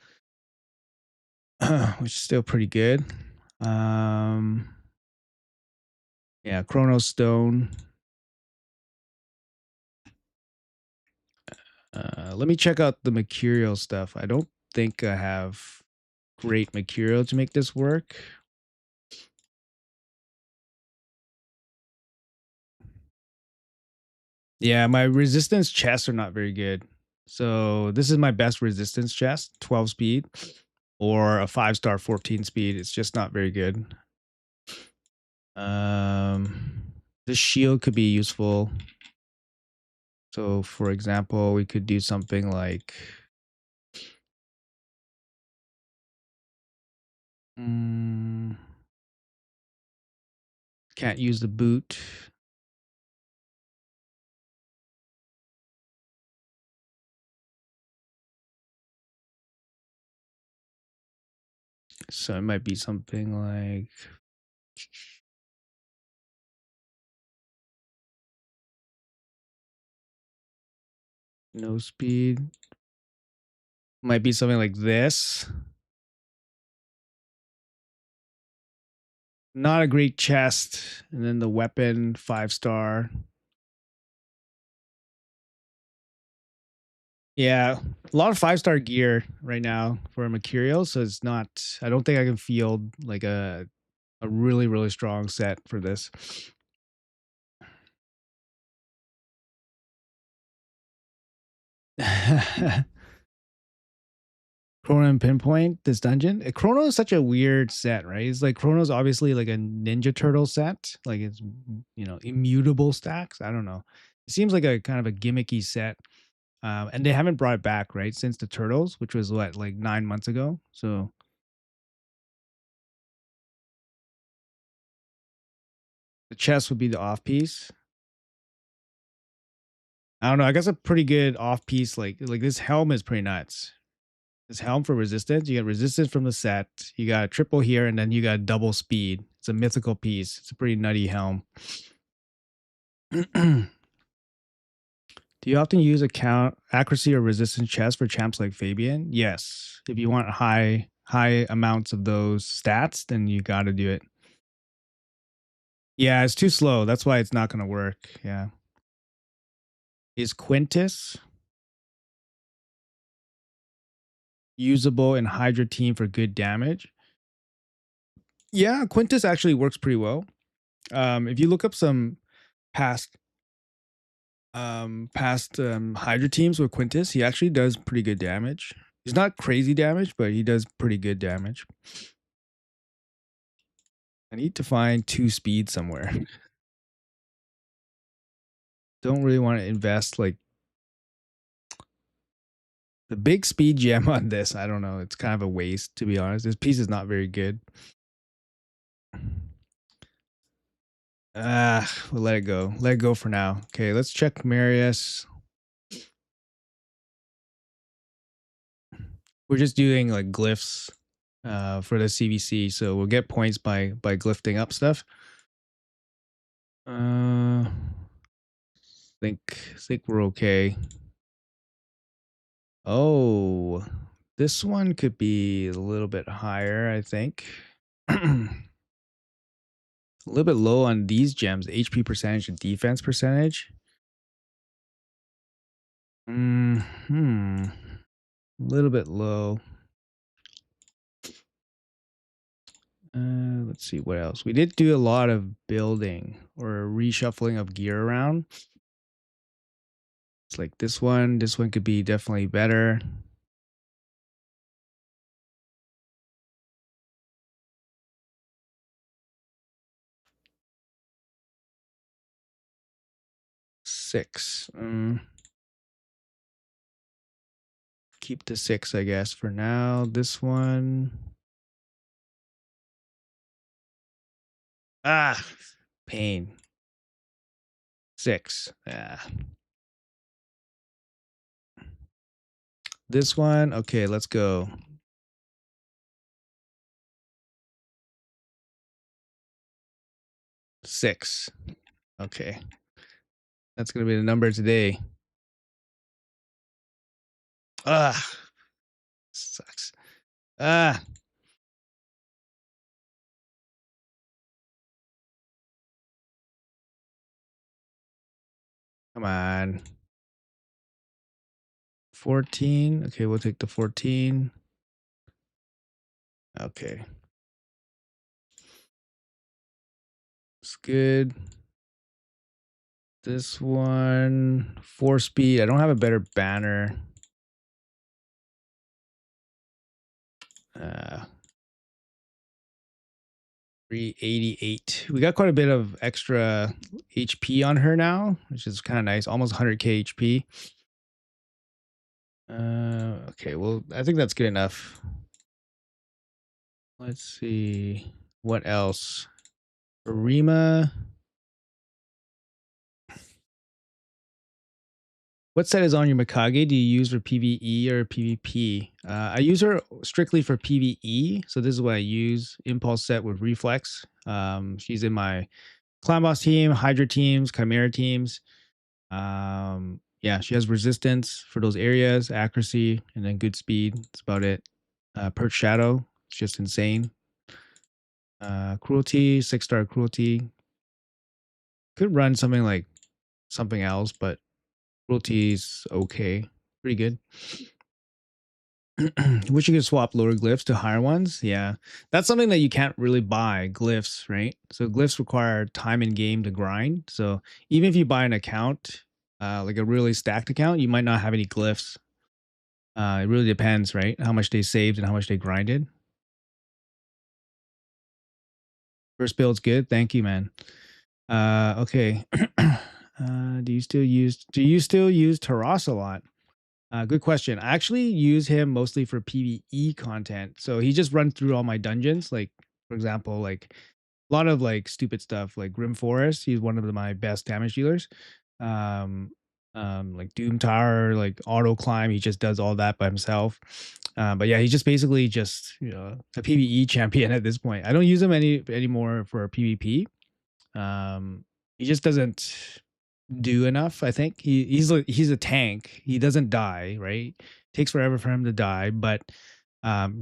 which is still pretty good. Um, yeah, chrono stone. Let me check out the mercurial stuff. I don't think I have great mercurial to make this work. Yeah, my resistance chests are not very good. So this is my best resistance chest, 12 speed, or a 5-star 14 speed. It's just not very good. This shield could be useful. So for example, we could do something like can't use the boot. So it might be something like no speed. Might be something like this. Not a great chest. And then the weapon, 5-star. Yeah, a lot of 5-star gear right now for Mercurial, so it's not. I don't think I can field like a really really strong set for this. Chrono and Pinpoint this dungeon. Chrono is such a weird set, right? It's like Chrono's obviously like a Ninja Turtle set, like it's immutable stacks. I don't know. It seems like a kind of a gimmicky set, and they haven't brought it back right since the Turtles, which was what like 9 months ago. So the chest would be the off piece. I don't know. I guess a pretty good off piece like this helm is pretty nuts. This helm for resistance, you get resistance from the set. You got a triple here, and then you got double speed. It's a mythical piece. It's a pretty nutty helm. Do you often use account accuracy or resistance chest for champs like Fabian? Yes. If you want high amounts of those stats, then you got to do it. Yeah, it's too slow. That's why it's not going to work. Yeah. Is Quintus usable in Hydra team for good damage? Yeah, Quintus actually works pretty well. If you look up some past Hydra teams with Quintus, he actually does pretty good damage. He's not crazy damage, but he does pretty good damage. I need to find 2 speed somewhere. Don't really want to invest like the big speed gem on this. I don't know. It's kind of a waste, to be honest. This piece is not very good. We'll let it go. Let it go for now. Okay, let's check Marius. We're just doing like glyphs for the CVC, so we'll get points by glyphting up stuff. Think we're okay. Oh, this one could be a little bit higher, I think. A little bit low on these gems, HP percentage and defense percentage. A little bit low. Let's see what else. We did do a lot of building or reshuffling of gear around. It's like this one. This one could be definitely better. Six. Keep the 6, I guess, for now. This one. Ah, pain. 6. Yeah. This one, okay, let's go. 6. Okay. That's gonna be the number today. Ah, sucks. Ah, come on. 14. Okay, we'll take the 14. Okay. It's good. This one, 4 speed. I don't have a better banner. Uh 388. We got quite a bit of extra HP on her now, which is kind of nice. Almost 100k HP. Okay, well, I think that's good enough. Let's see what else. Rima. What set is on your Mikage? Do you use for PvE or PvP? I use her strictly for PvE, so this is what I use. Impulse set with Reflex. She's in my Clown Boss team, Hydra teams, Chimera teams. Yeah, she has resistance for those areas, accuracy, and then good speed. That's about it. Perch Shadow, it's just insane. Cruelty, 6-star cruelty. Could run something like something else, but cruelty's okay. Pretty good. Wish you could swap lower glyphs to higher ones. Yeah. That's something that you can't really buy, glyphs, right? So glyphs require time in game to grind. So even if you buy an account, like a really stacked account, you might not have any glyphs. It really depends, right? How much they saved and how much they grinded. First build's good. Thank you, man. Okay. Do you still use Taras a lot? Good question. I actually use him mostly for PvE content. So he just runs through all my dungeons. Like, for example, like a lot of like stupid stuff like Grim Forest. He's one of my best damage dealers. Um, like Doom Tower, like auto climb. He just does all that by himself. But yeah, he's just basically just a PvE champion at this point. I don't use him anymore for PvP. He just doesn't do enough. I think he's a tank. He doesn't die, right? Takes forever for him to die, but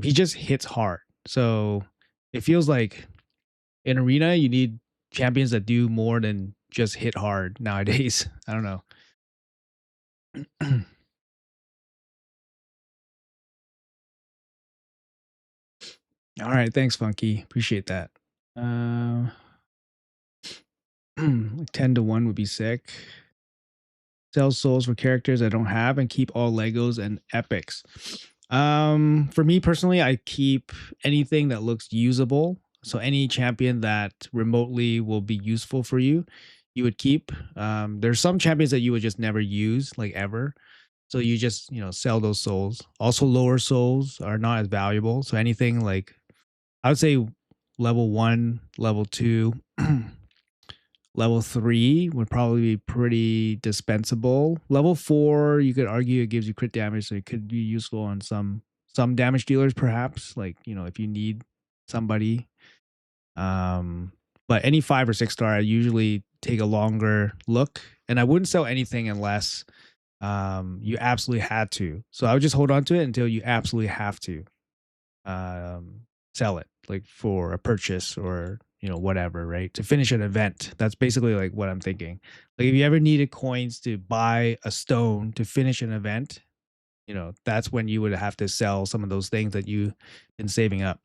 he just hits hard. So it feels like in arena you need champions that do more than just hit hard nowadays. I don't know. All right, thanks, Funky. Appreciate that. Uh, like 10 to 1 would be sick. Sell souls for characters I don't have and keep all Legos and epics. For me personally, I keep anything that looks usable. So any champion that remotely will be useful for you, you would keep. There's some champions that you would just never use, like ever. So you just, sell those souls. Also, lower souls are not as valuable. So anything like I would say level 1, level 2, level 3 would probably be pretty dispensable. Level 4, you could argue it gives you crit damage, so it could be useful on some damage dealers, perhaps. Like if you need somebody. Um, but any 5 or 6 star, I usually take a longer look, and I wouldn't sell anything unless you absolutely had to. So I would just hold on to it until you absolutely have to um, sell it, like for a purchase or whatever, right? To finish an event. That's basically like what I'm thinking. Like if you ever needed coins to buy a stone to finish an event, that's when you would have to sell some of those things that you've been saving up.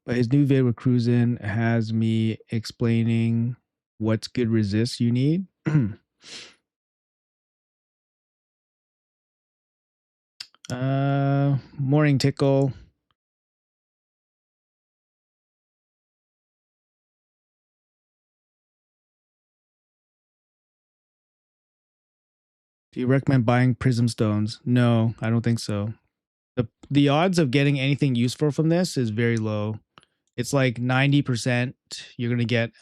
But his new vid with Cruisin has me explaining what's good resist you need. Morning tickle. Do you recommend buying prism stones? No, I don't think so. The odds of getting anything useful from this is very low. It's like 90%. You're gonna get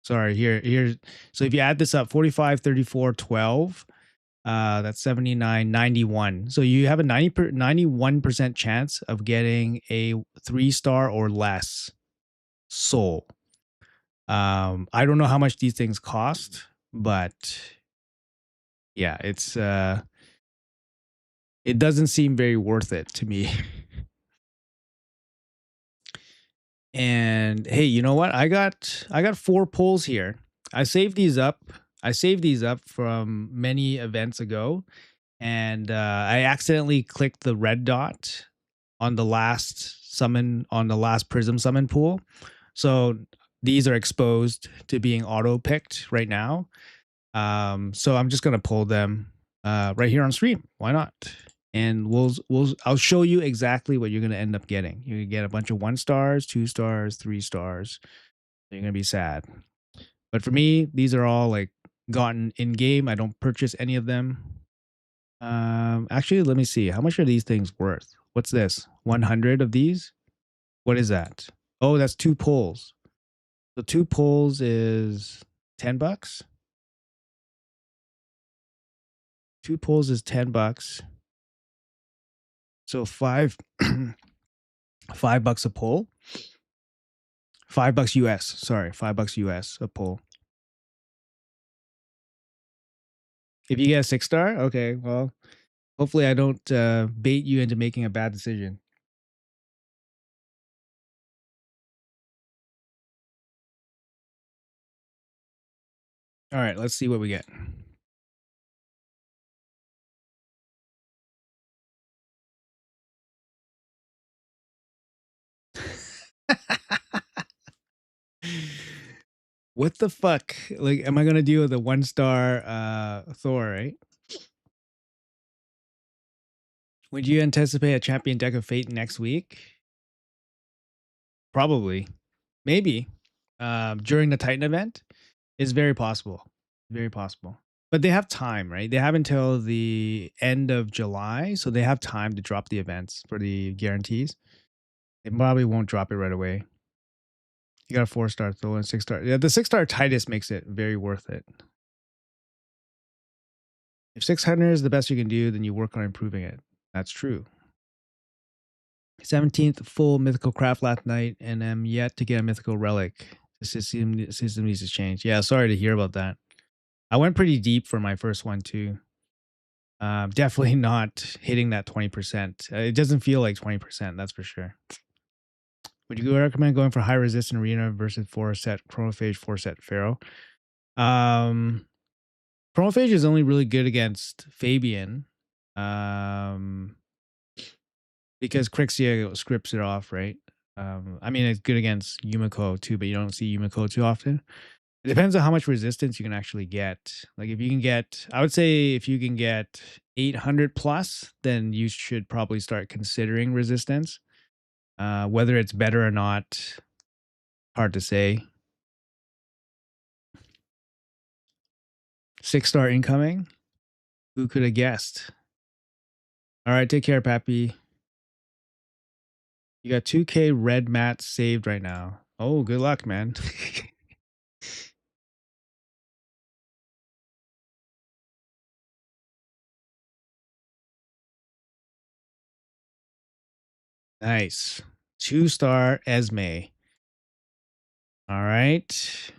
sorry, here. So if you add this up, 45, 34, 12, that's 79, 91. So you have a 91% chance of getting a 3-star or less soul. I don't know how much these things cost, but yeah, it doesn't seem very worth it to me. And hey, you know what? I got 4 pulls here. I saved these up. I saved these up from many events ago, and I accidentally clicked the red dot on the last summon on the last prism summon pool. So these are exposed to being auto picked right now. So I'm just gonna pull them right here on stream. Why not? And I'll show you exactly what you're gonna end up getting. You're gonna get a bunch of 1 stars, 2 stars, 3 stars. You're gonna be sad. But for me, these are all like gotten in game. I don't purchase any of them. Actually, let me see. How much are these things worth? What's this? 100 of these? What is that? Oh, that's 2 pulls. So 2 pulls is $10. 2 pulls is $10. So $5 a pull. $5 US. Sorry, $5 US a pull. If you get a 6-star, okay. Well, hopefully I don't bait you into making a bad decision. All right, let's see what we get. What the fuck? Like, am I gonna deal with a 1-star Thor, right? Would you anticipate a champion deck of fate next week? Probably. Maybe. During the Titan event? Is very possible. Very possible. But they have time, right? They have until the end of July, so they have time to drop the events for the guarantees. They probably won't drop it right away. You got a 4-star Thor and 6-star. Yeah, the 6-star Titus makes it very worth it. If 600 is the best you can do, then you work on improving it. That's true. 17th full mythical craft last night, and I'm yet to get a mythical relic. The system needs to change. Yeah, sorry to hear about that. I went pretty deep for my first one too. Definitely not hitting that 20%. It doesn't feel like 20%, that's for sure. Would you recommend going for high resistant arena versus 4-set chronophage, 4-set pharaoh? Chronophage is only really good against Fabian. Because Crixia scripts it off, right? I mean, it's good against Yumiko too, but you don't see Yumiko too often. It depends on how much resistance you can actually get. Like if you can get, I would say if you can get 800 plus, then you should probably start considering resistance. Whether it's better or not, hard to say. 6-star incoming? Who could have guessed? All right, take care, Pappy. You got 2K red mats saved right now. Oh, good luck, man. Nice. 2-star Esme. All right.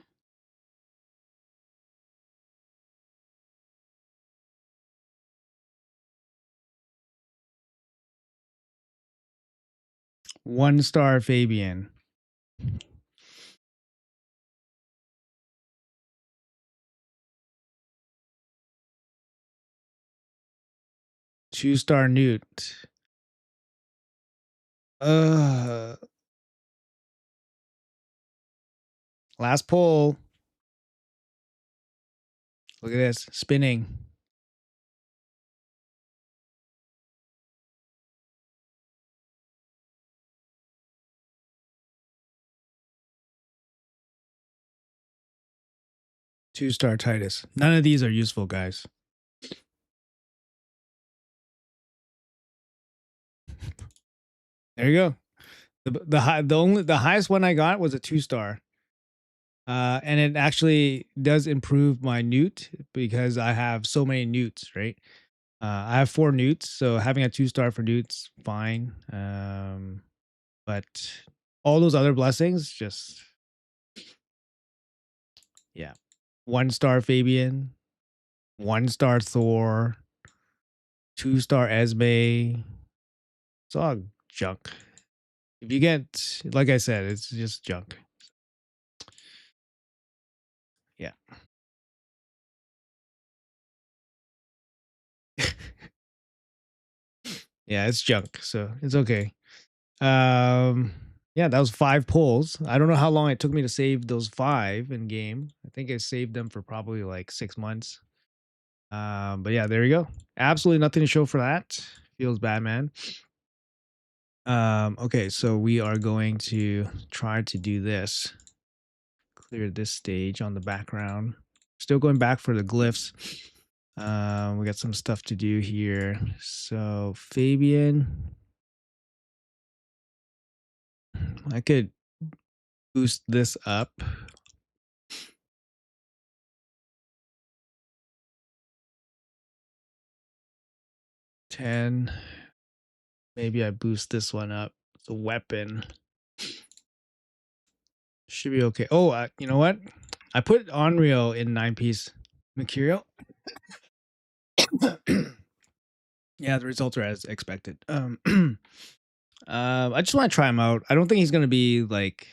1-star Fabian. 2-star Newt. Uh Last pull. Look at this. Spinning. 2-star Titus. None of these are useful, guys. There you go. The highest one I got was a 2-star. And it actually does improve my newt because I have so many newts, right? I have 4 newts, so having a 2-star for newts, fine. But all those other blessings, just yeah. 1-star Fabian, 1-star Thor, 2-star Esme. It's all junk. If you get, like I said, it's just junk. Yeah. Yeah, it's junk, so it's okay. Yeah, that was 5 pulls. I don't know how long it took me to save those 5 in game. I think I saved them for probably like 6 months. But yeah, there you go. Absolutely nothing to show for that. Feels bad, man. Okay, so we are going to try to do this. Clear this stage on the background. Still going back for the glyphs. We got some stuff to do here. So Fabian, I could boost this up. 10. Maybe I boost this one up. It's a weapon. Should be okay. Oh, you know what? I put Onryo in 9-piece Mercurial. Yeah, the results are as expected. I just want to try him out. I don't think he's gonna be like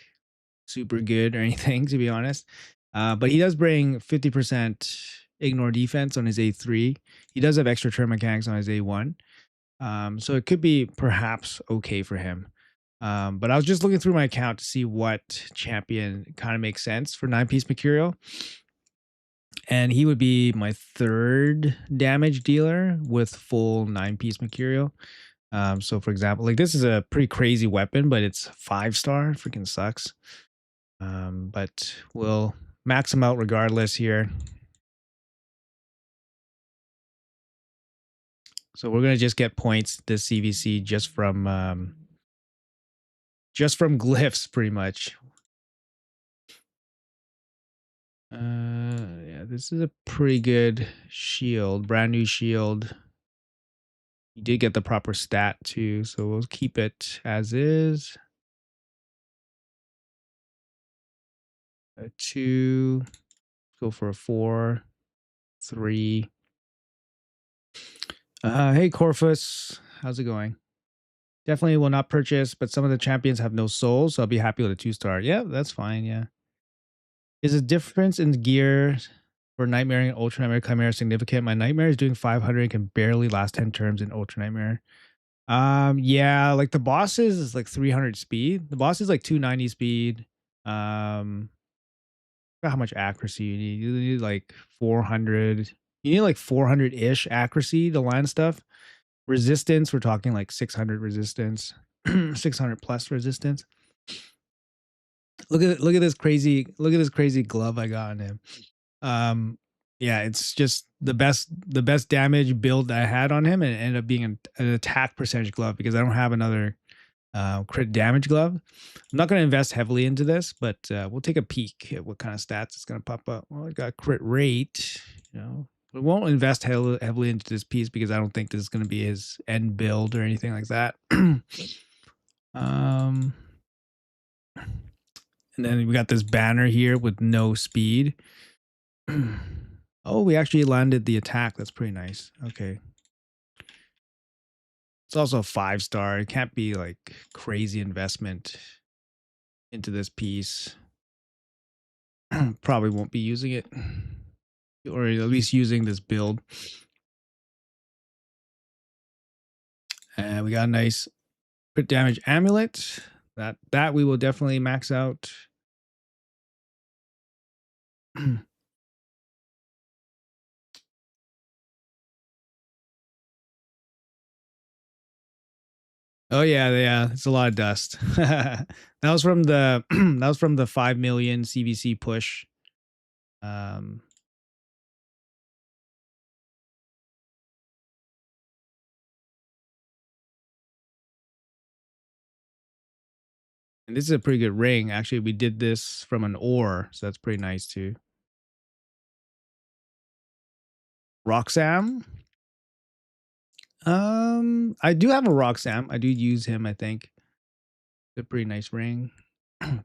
super good or anything, to be honest. But he does bring 50% ignore defense on his A3. He does have extra turn mechanics on his A1. So it could be perhaps okay for him. But I was just looking through my account to see what champion kind of makes sense for 9-piece Mercurial. And he would be my 3rd damage dealer with full 9-piece Mercurial. So for example, like this is a pretty crazy weapon, but it's 5-star. Freaking sucks. But we'll max him out regardless here. So we're gonna just get points this CVC just from glyphs, pretty much. Yeah, this is a pretty good shield, brand new shield. You did get the proper stat too, so we'll keep it as is. A 2, go for a 4, 3. Hey Corvus, how's it going? Definitely will not purchase, but some of the champions have no souls, so I'll be happy with a 2-star. Yeah, that's fine. Yeah. Is the difference in gear for Nightmare and Ultra Nightmare Chimera significant? My Nightmare is doing 500 and can barely last 10 turns in Ultra Nightmare. Yeah, like the bosses is like 300 speed. The boss is like 290 speed. Forgot how much accuracy you need. You need like 400. You need like 400-ish accuracy to land stuff. Resistance, we're talking like 600 resistance, 600 plus resistance. Look at this crazy glove I got on him. Yeah, it's just the best damage build I had on him, and it ended up being an attack percentage glove because I don't have another crit damage glove. I'm not going to invest heavily into this, but we'll take a peek at what kind of stats it's going to pop up. Well, I got crit rate, you know. We won't invest heavily into this piece because I don't think this is going to be his end build or anything like that. And then we got this banner here with no speed. Oh, we actually landed the attack. That's pretty nice. Okay. It's also a 5-star. It can't be like crazy investment into this piece. Probably won't be using it. Or at least using this build. And we got a nice crit damage amulet. That we will definitely max out. Oh yeah, it's a lot of dust. That was from the 5 million CVC push. And this is a pretty good ring. Actually, we did this from an ore, so that's pretty nice too. Roxam. I do have a Roxam. I do use him, I think. It's a pretty nice ring.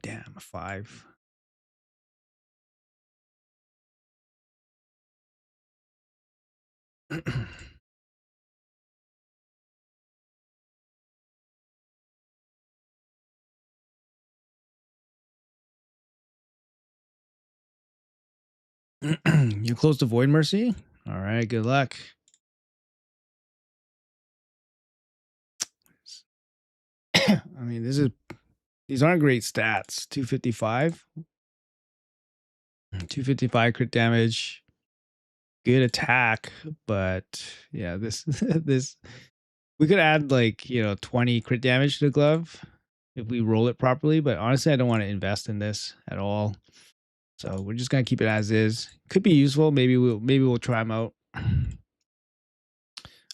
Damn, a 5. You're close to Void Mercy? All right, good luck. I mean, these aren't great stats. 255. 255 crit damage. Good attack, but yeah, this we could add like, 20 crit damage to the glove if we roll it properly, but honestly, I don't want to invest in this at all. So we're just gonna keep it as is. Could be useful. Maybe we'll try him out.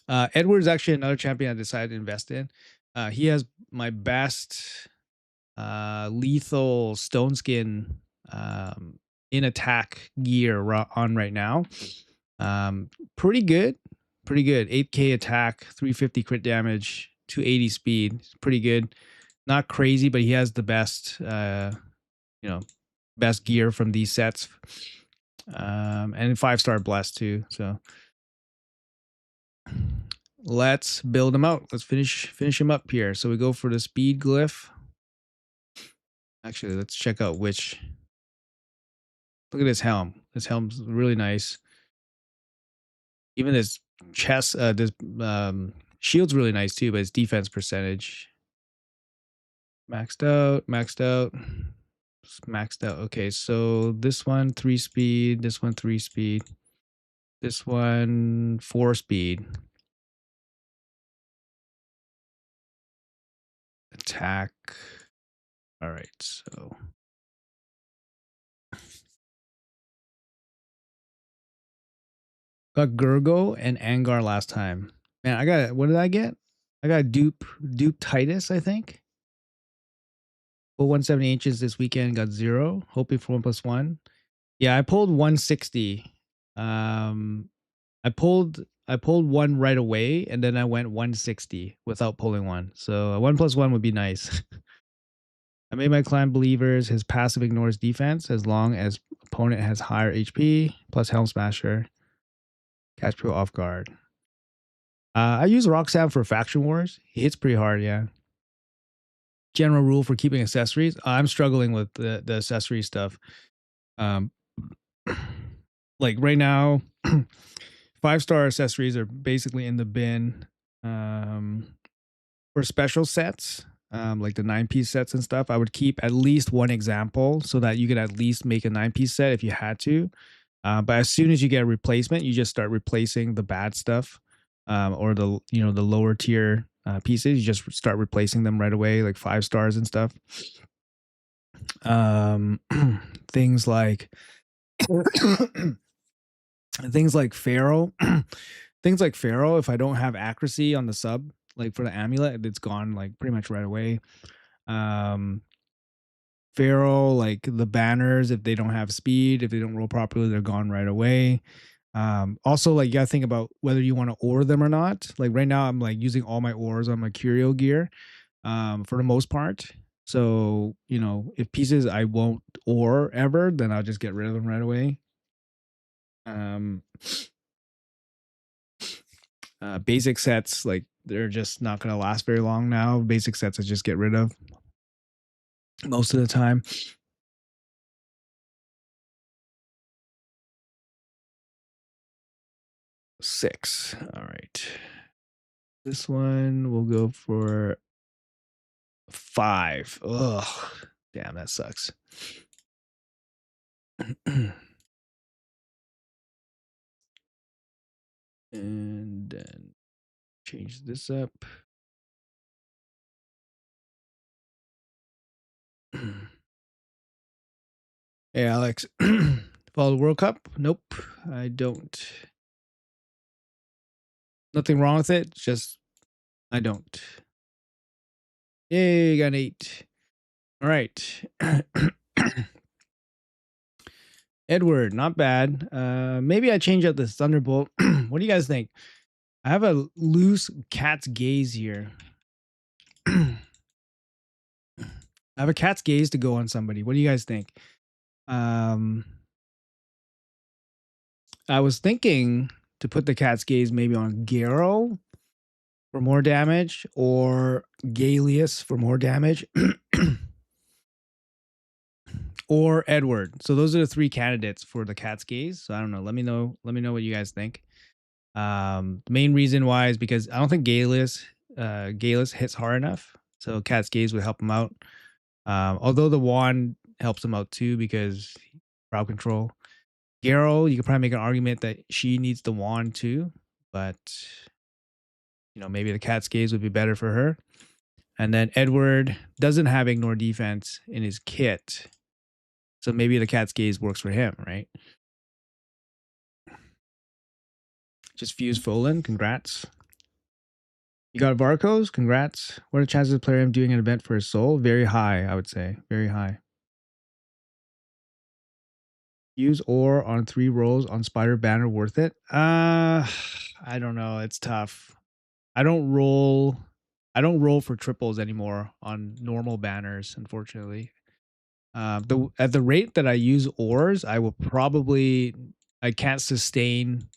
Edward's actually another champion I decided to invest in. He has my best lethal stone skin in attack gear on right now. Pretty good. Pretty good. 8k attack, 350 crit damage, 280 speed. Pretty good. Not crazy, but he has the best best gear from these sets. And 5-star blessed too. So let's build him out. Let's finish him up here. So we go for the speed glyph. Actually, let's check out which. Look at his helm. His helm's really nice. Even his chest, this shield's really nice too, but his defense percentage maxed out, maxed out. Okay, so this one 3 speed, this one 3 speed, this one 4 speed. Attack. All right, so got Gurgo and Angar last time. Man, I got, what did I get? I got Dupe Titus, I think. Pulled 170 inches this weekend, got 0. Hoping for 1+1. Yeah, I pulled 160. I pulled one right away, and then I went 160 without pulling one. So a 1+1 would be nice. I made my clan believers. His passive ignores defense as long as opponent has higher HP plus Helm Smasher. Catch people off guard. I use Roxam for faction wars. He hits pretty hard, yeah. General rule for keeping accessories. I'm struggling with the accessory stuff. Like right now, 5-star accessories are basically in the bin. For special sets, like the 9-piece sets and stuff, I would keep at least one example so that you could at least make a 9-piece set if you had to. But as soon as you get a replacement, you just start replacing the bad stuff, or the lower tier pieces. You just start replacing them right away, like 5 stars and stuff. Things like Pharaoh. Things like Pharaoh, if I don't have accuracy on the sub, like for the amulet, it's gone like pretty much right away. Pharaoh, like the banners, if they don't have speed, if they don't roll properly, they're gone right away. Also, like you gotta think about whether you want to ore them or not. Like right now, I'm like using all my ores on my curio gear, for the most part. So if pieces I won't ore ever, then I'll just get rid of them right away. Basic sets, like they're just not gonna last very long now. Basic sets I just get rid of most of the time. Six. All right. This one will go for 5. Ugh. Damn, that sucks. And then change this up. Hey, Alex. Follow the World Cup? Nope, I don't. Nothing wrong with it. Just I don't. Yay, got an 8. All right. Edward, not bad. Maybe I change out the Thunderbolt. What do you guys think? I have a loose cat's gaze here. I have a cat's gaze to go on somebody. What do you guys think? Um, I was thinking to put the cat's gaze maybe on Garo for more damage or Galius for more damage or Edward. So those are the three candidates for the cat's gaze. So I don't know. Let me know. Let me know what you guys think. The main reason why is because I don't think Galus hits hard enough. So cat's gaze would help him out. Although the wand helps him out too because crowd control. Garo, you could probably make an argument that she needs the wand too, but maybe the cat's gaze would be better for her. And then Edward doesn't have ignore defense in his kit, so maybe the cat's gaze works for him, right? Just fuse Folan, congrats. You got Varcos, congrats. What are the chances of player M doing an event for his soul? Very high, I would say. Very high. Use ore on 3 rolls on Spider Banner worth it? I don't know. It's tough. I don't roll for triples anymore on normal banners, unfortunately. At the rate that I use ores, I can't sustain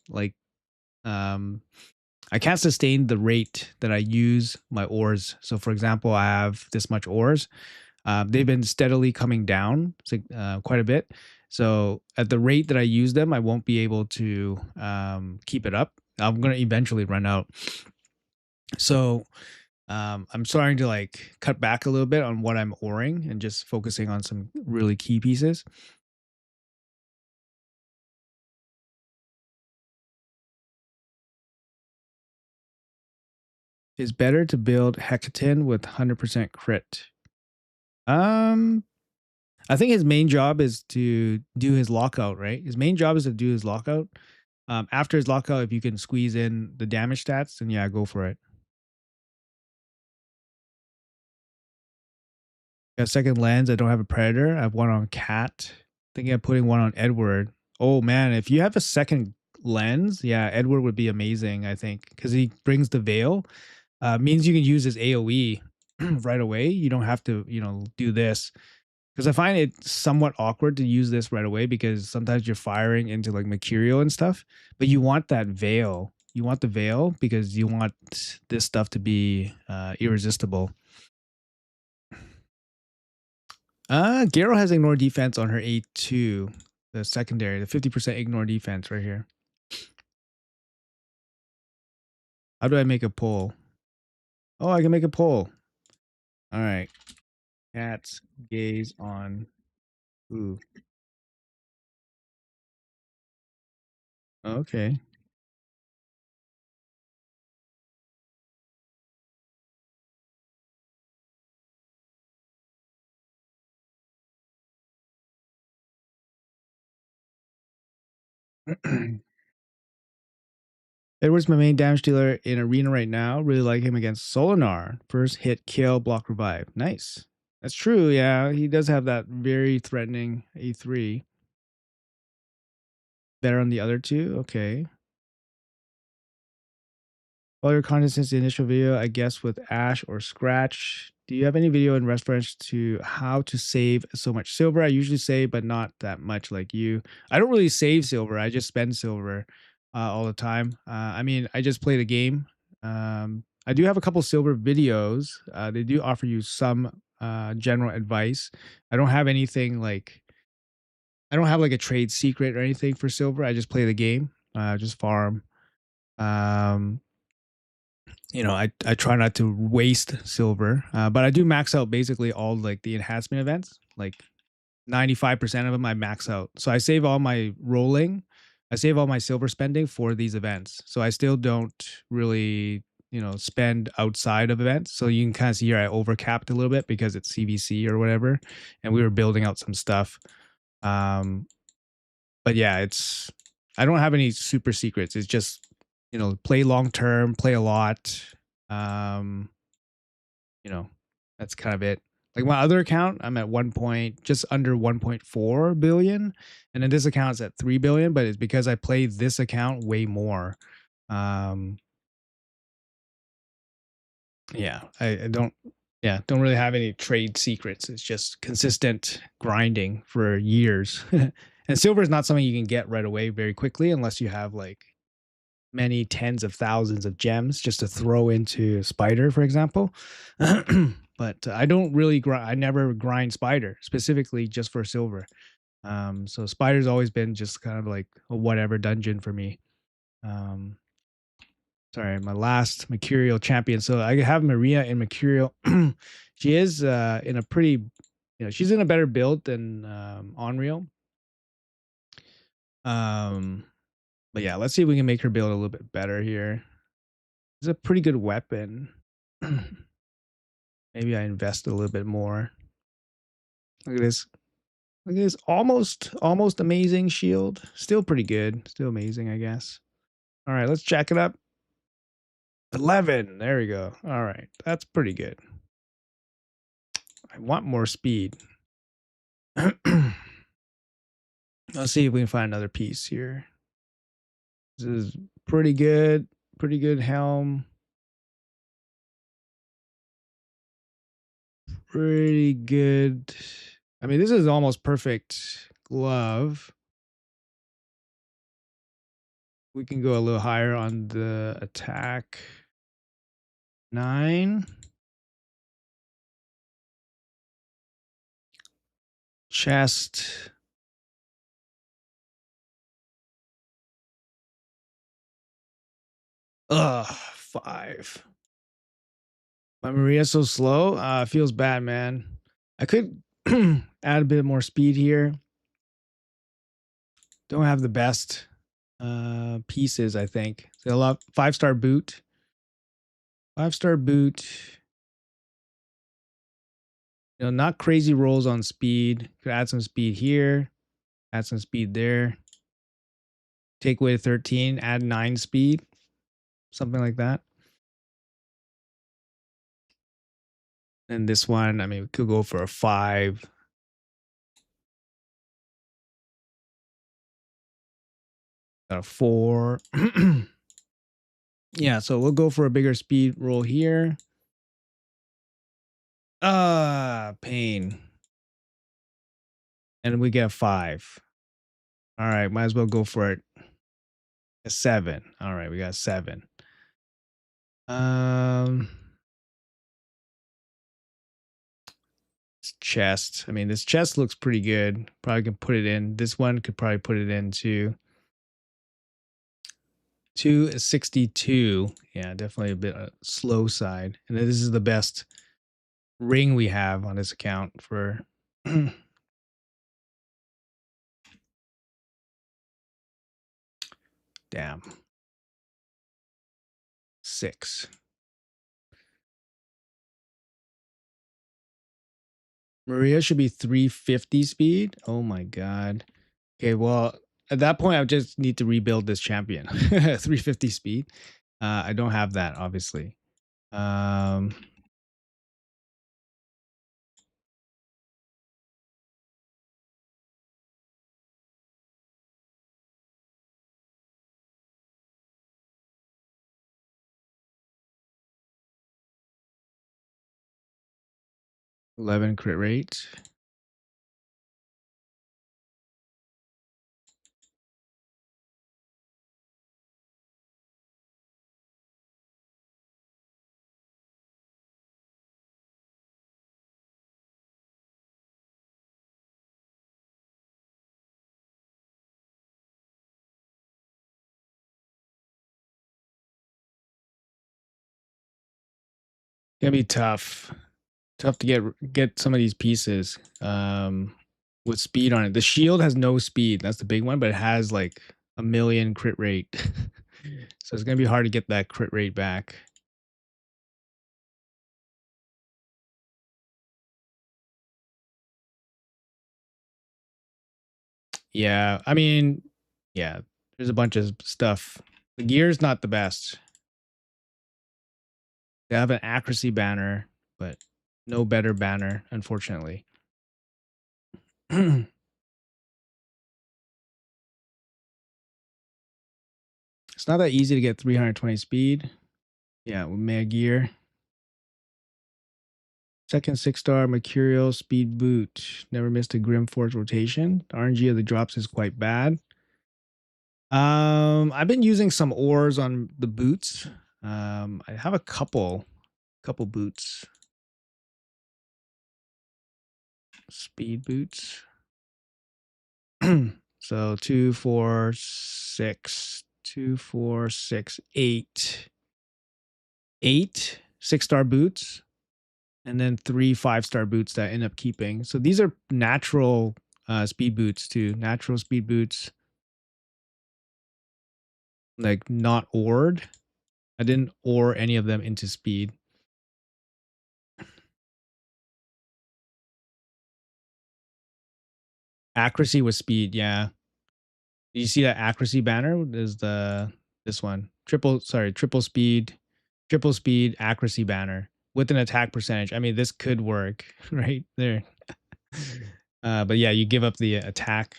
I can't sustain the rate that I use my ores. So for example, I have this much ores. They've been steadily coming down quite a bit. So at the rate that I use them, I won't be able to keep it up. I'm going to eventually run out. So I'm starting to cut back a little bit on what I'm oring and just focusing on some really key pieces. It's better to build Hecaton with 100% crit. I think his main job is to do his lockout, right? His main job is to do his lockout. After his lockout, if you can squeeze in the damage stats, then yeah, go for it. Got second lens. I don't have a predator. I have one on cat. Thinking of putting one on Edward. Oh man, if you have a second lens, yeah, Edward would be amazing. I think because he brings the veil. Means you can use his AOE right away. You don't have to, do this. Because I find it somewhat awkward to use this right away because sometimes you're firing into Mercurial and stuff, but you want that veil. You want the veil because you want this stuff to be irresistible. Garo has ignore defense on her A2, the secondary, the 50% ignore defense right here. How do I make a poll? Oh, I can make a poll. All right. Cat's gaze on who? Okay. Edward's my main damage dealer in arena right now. Really like him against Solinar. First hit, kill, block, revive. Nice. That's true. Yeah, he does have that very threatening A3. Better on the other two. Okay. All your content since the initial video, I guess, with Ash or Scratch. Do you have any video in reference to how to save so much silver? I usually save, but not that much like you. I don't really save silver. I just spend silver all the time. I mean, I just play the game. I do have a couple silver videos. They do offer you some general advice. I don't have anything I don't have a trade secret or anything for silver. I just play the game, just farm. Um, I try not to waste silver, but I do max out basically all the enhancement events. 95% of them I max out. So I save all my rolling, I save all my silver spending for these events. So I still don't really, spend outside of events. So you can kind of see here I overcapped a little bit because it's CVC or whatever, and we were building out some stuff. But yeah, I don't have any super secrets. It's just play long term, play a lot. Um, that's kind of it. Like my other account, I'm at just under 1.4 billion, and then this account's at 3 billion, but it's because I played this account way more. Um, yeah, I don't, yeah, don't really have any trade secrets. It's just consistent grinding for years. And silver is not something you can get right away very quickly unless you have like many tens of thousands of gems just to throw into spider, for example. But I don't really grind. I never grind spider specifically just for silver. So spider's always been just kind of like a whatever dungeon for me. Um, sorry, my last Mercurial champion. So I have Maria in Mercurial. She is in a pretty, she's in a better build than Unreal. But yeah, let's see if we can make her build a little bit better here. It's a pretty good weapon. Maybe I invest a little bit more. Look at this. Look at this almost amazing shield. Still pretty good. Still amazing, I guess. All right, let's jack it up. 11. There we go. All right. That's pretty good. I want more speed. Let's see if we can find another piece here. This is pretty good. Pretty good helm. Pretty good. I mean, this is almost perfect glove. We can go a little higher on the attack. 9. Chest. Ugh, 5. My Maria's so slow. Feels bad, man. I could add a bit more speed here. Don't have the best pieces, I think. So a lot 5-star boot. 5-star boot. Not crazy rolls on speed. Could add some speed here. Add some speed there. Take away 13, add 9 speed. Something like that. And this one, I mean, we could go for a 5. Got a 4. Yeah, so we'll go for a bigger speed roll here. Pain. And we get 5. All right, might as well go for it. A 7. All right, we got 7. Chest. I mean, this chest looks pretty good. Probably can put it in. This one could probably put it into 262. Yeah, definitely a bit slow side. And this is the best ring we have on this account for damn. 6. Maria should be 350 speed. Oh my god. Okay, well, at that point I just need to rebuild this champion. 350 speed. I don't have that, obviously. 11 crit rate. Gonna be tough. Tough to get some of these pieces with speed on it. The shield has no speed. That's the big one, but it has like a million crit rate. So it's gonna be hard to get that crit rate back. Yeah, I mean, yeah, there's a bunch of stuff. The gear's not the best. They have an accuracy banner, but No better banner, unfortunately. It's not that easy to get 320 speed. Yeah, with Mega Gear. Second 6-star Mercurial Speed Boot. Never missed a Grim Force rotation. The RNG of the drops is quite bad. I've been using some ores on the boots. I have a couple boots. Speed boots. So 2, 4, 6, 2, 4, 6, 8. 8 6-star boots, and then 3 5-star boots that I end up keeping. So these are natural speed boots too. Natural speed boots, like not ored. I didn't ore any of them into speed. Accuracy with speed, yeah. You see that accuracy banner is this one. Triple speed, accuracy banner with an attack percentage. I mean, this could work right there. But yeah, you give up the attack.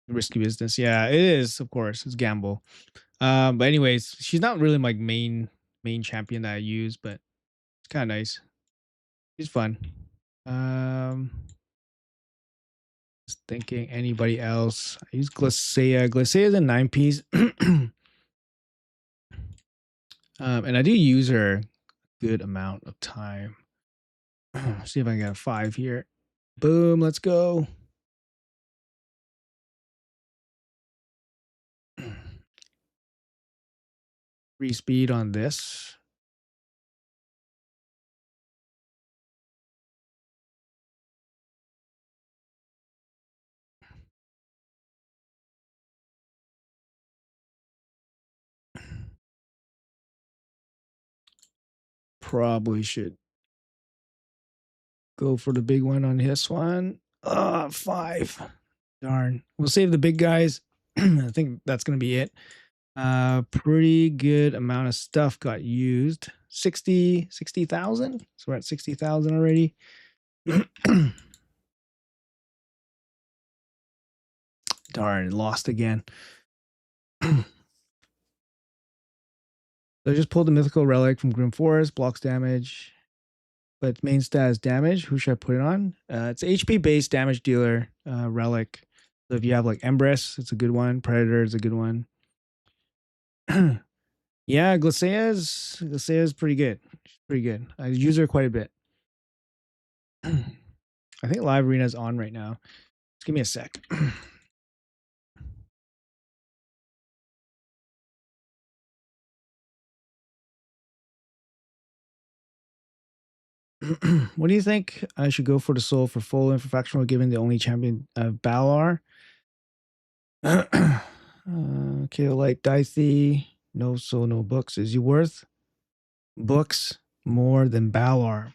Risky business. Yeah, it is, of course. It's gamble. But anyways, she's not really my main champion that I use, but it's kind of nice. She's fun. Just thinking anybody else. I use Glacea. Glacea is a 9-piece. And I do use her a good amount of time. See if I can get a 5 here. Boom, let's go. Free speed on this. Probably should go for the big one on this one. 5. Darn. We'll save the big guys. I think that's going to be it. Pretty good amount of stuff got used. 60,000. So we're at 60,000 already. Darn, lost again. So I just pulled the mythical relic from Grim Forest, blocks damage, but main stat is damage. Who should I put it on? It's HP based damage dealer relic. So if you have like Empress, it's a good one. Predator is a good one. Yeah, Glacea's pretty good. She's pretty good. I use her quite a bit. I think Live Arena is on right now. Just give me a sec. What do you think? I should go for the soul for full and for factional, given the only champion of Balar. Okay, like Dicey. No soul, no books. Is he worth books more than Balar?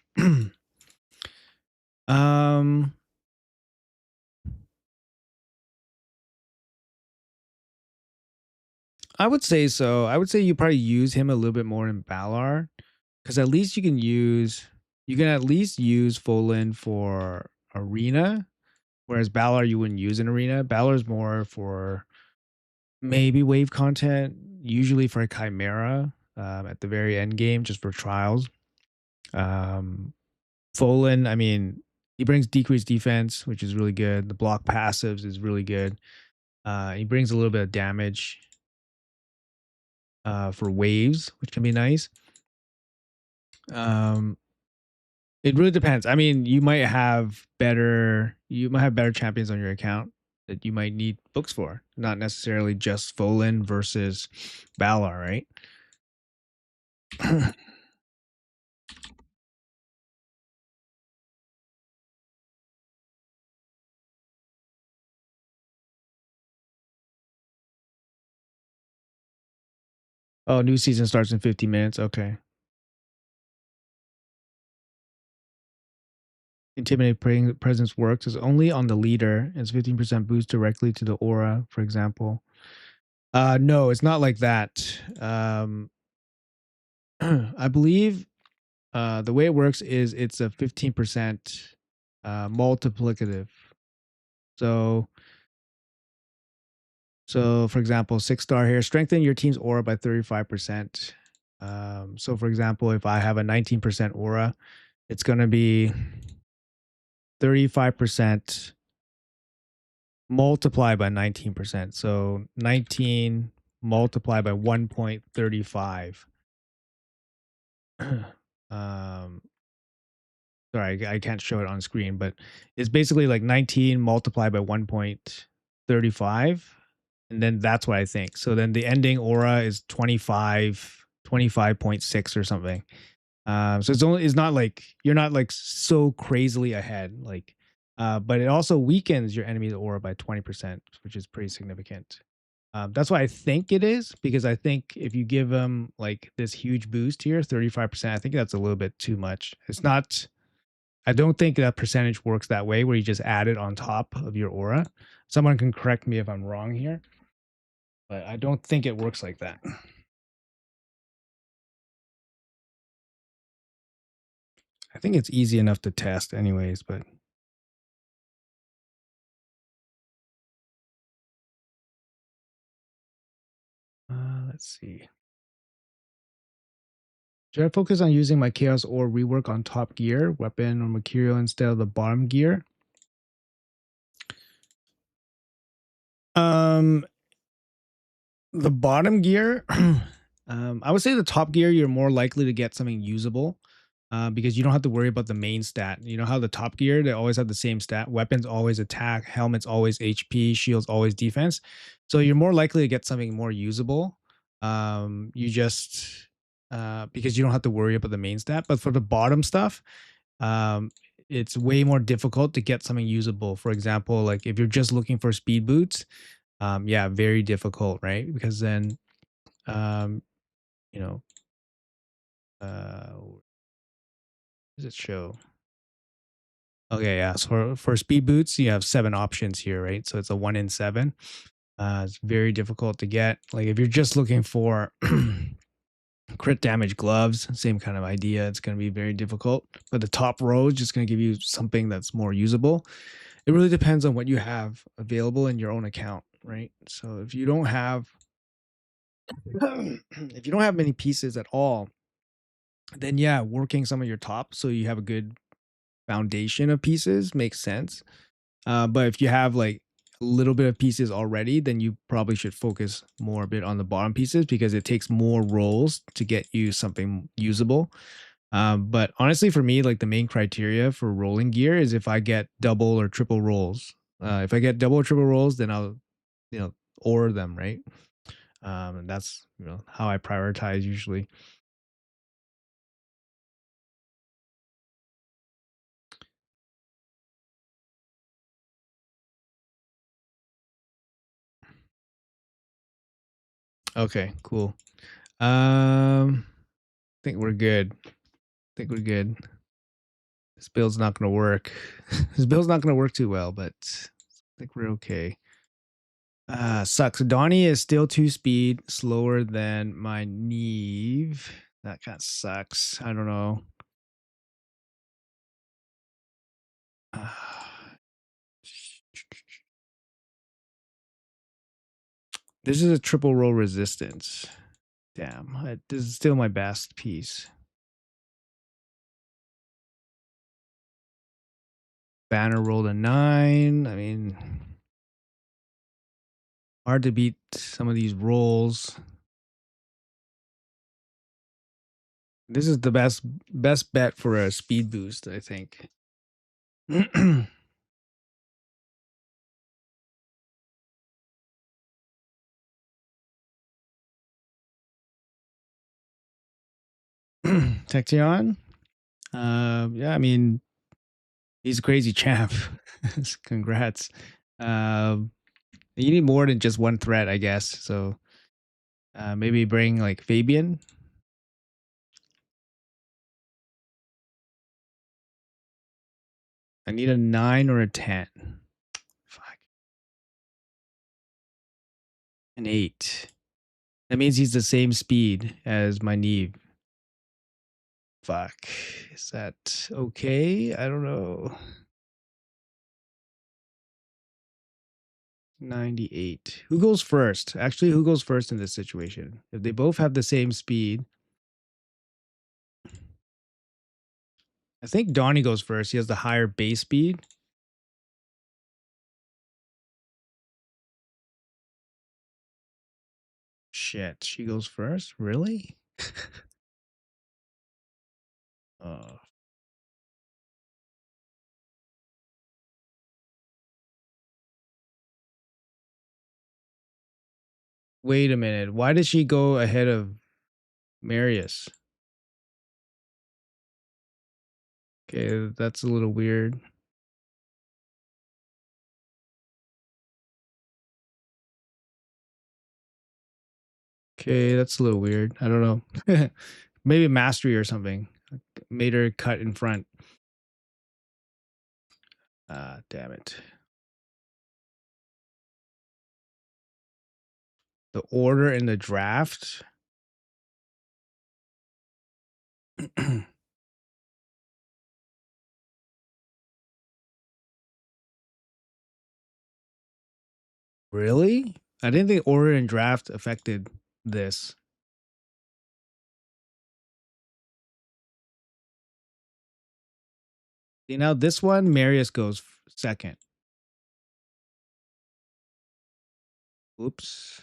um, I would say so. I would say you probably use him a little bit more in Balar, because at least you can at least use Folin for arena, whereas Balar you wouldn't use in arena. Balar's more for maybe wave content, usually for a Chimera at the very end game, just for trials. Folin, I mean, he brings decreased defense, which is really good. The block passives is really good. He brings a little bit of damage for waves, which can be nice. It really depends. I mean, you might have better champions on your account that you might need books for, not necessarily just Folin versus Balar, right? Oh, new season starts in 50 minutes. Okay. Intimidate presence works is only on the leader. It's 15% boost directly to the aura, for example. No, it's not like that. I believe The way it works is it's a 15% multiplicative. So for example, 6 star here, strengthen your team's aura by 35%. So for example, if I have a 19% aura, it's going to be 35% multiplied by 19%. So 19 multiplied by 1.35. um, sorry, I can't show it on screen, but it's basically like 19 multiplied by 1.35. And then that's what I think. So then the ending aura is 25.6 or something. So it's not like you're not like so crazily ahead. Like, but it also weakens your enemy's aura by 20%, which is pretty significant. That's why I think it is, because I think if you give them like this huge boost here, 35%, I think that's a little bit too much. It's not, I don't think that percentage works that way where you just add it on top of your aura. Someone can correct me if I'm wrong here, but I don't think it works like that. I think it's easy enough to test anyways, but let's see. Should I focus on using my chaos or rework on top gear, weapon, or material instead of the bottom gear? Um, the bottom gear, I would say the top gear, you're more likely to get something usable, because you don't have to worry about the main stat. You know how the top gear, they always have the same stat. Weapons always attack, helmets always HP, shields always defense. So you're more likely to get something more usable. You just because you don't have to worry about the main stat. But for the bottom stuff, um, it's way more difficult to get something usable. For example, like if you're just looking for speed boots, yeah, very difficult, right? Because then, um, you know, what does it show? Okay, yeah. So for speed boots, you have 7 options here, right? So it's a 1 in 7. It's very difficult to get. Like if you're just looking for crit damage gloves, same kind of idea. It's going to be very difficult. But the top row is just going to give you something that's more usable. It really depends on what you have available in your own account, right? So if you don't have if you don't have many pieces at all, then yeah, working some of your top so you have a good foundation of pieces makes sense. But if you have like a little bit of pieces already, then you probably should focus more a bit on the bottom pieces because it takes more rolls to get you something usable. But honestly, for me, like the main criteria for rolling gear is if I get double or triple rolls. If I get double or triple rolls, then I'll, order them, right? And that's how I prioritize usually. Okay, cool. I think we're good. I think we're good. This build's not gonna work. This build's not gonna work too well, but I think we're okay. Sucks. Donnie is still 2 speed, slower than my Neve. That kind of sucks. I don't know. This is a triple roll resistance. Damn, this is still my best piece. Banner rolled a 9. I mean, hard to beat some of these rolls. This is the best bet for a speed boost, I think. Tecteon? Yeah, I mean, he's a crazy champ. Congrats. Um, you need more than just one threat, I guess. So maybe bring like Fabian. I need a 9 or a 10. Fuck. An 8. That means he's the same speed as my Neve. Fuck. Is that okay? I don't know. 98. Who goes first? Actually, who goes first in this situation? If they both have the same speed, I think Donnie goes first. He has the higher base speed. Shit, she goes first? Really? Oh. Wait a minute. Why did she go ahead of Marius? Okay, that's a little weird. Okay, that's a little weird. I don't know. Maybe mastery or something. Made her cut in front. Ah, damn it. The order in the draft. Really? I didn't think order and draft affected this. See, now this one, Marius goes second. Oops.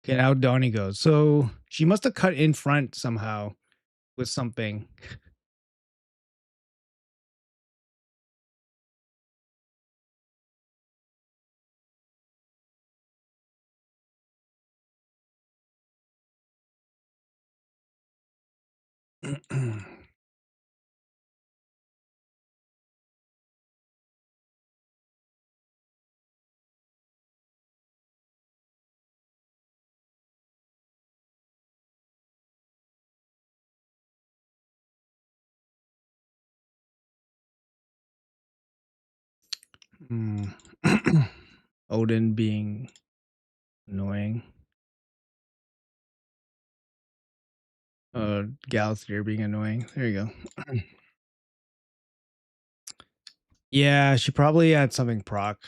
Okay, now Donnie goes. So she must have cut in front somehow with something. Hmm. Odin being annoying. Galathir being annoying. There you go. Yeah, she probably had something proc.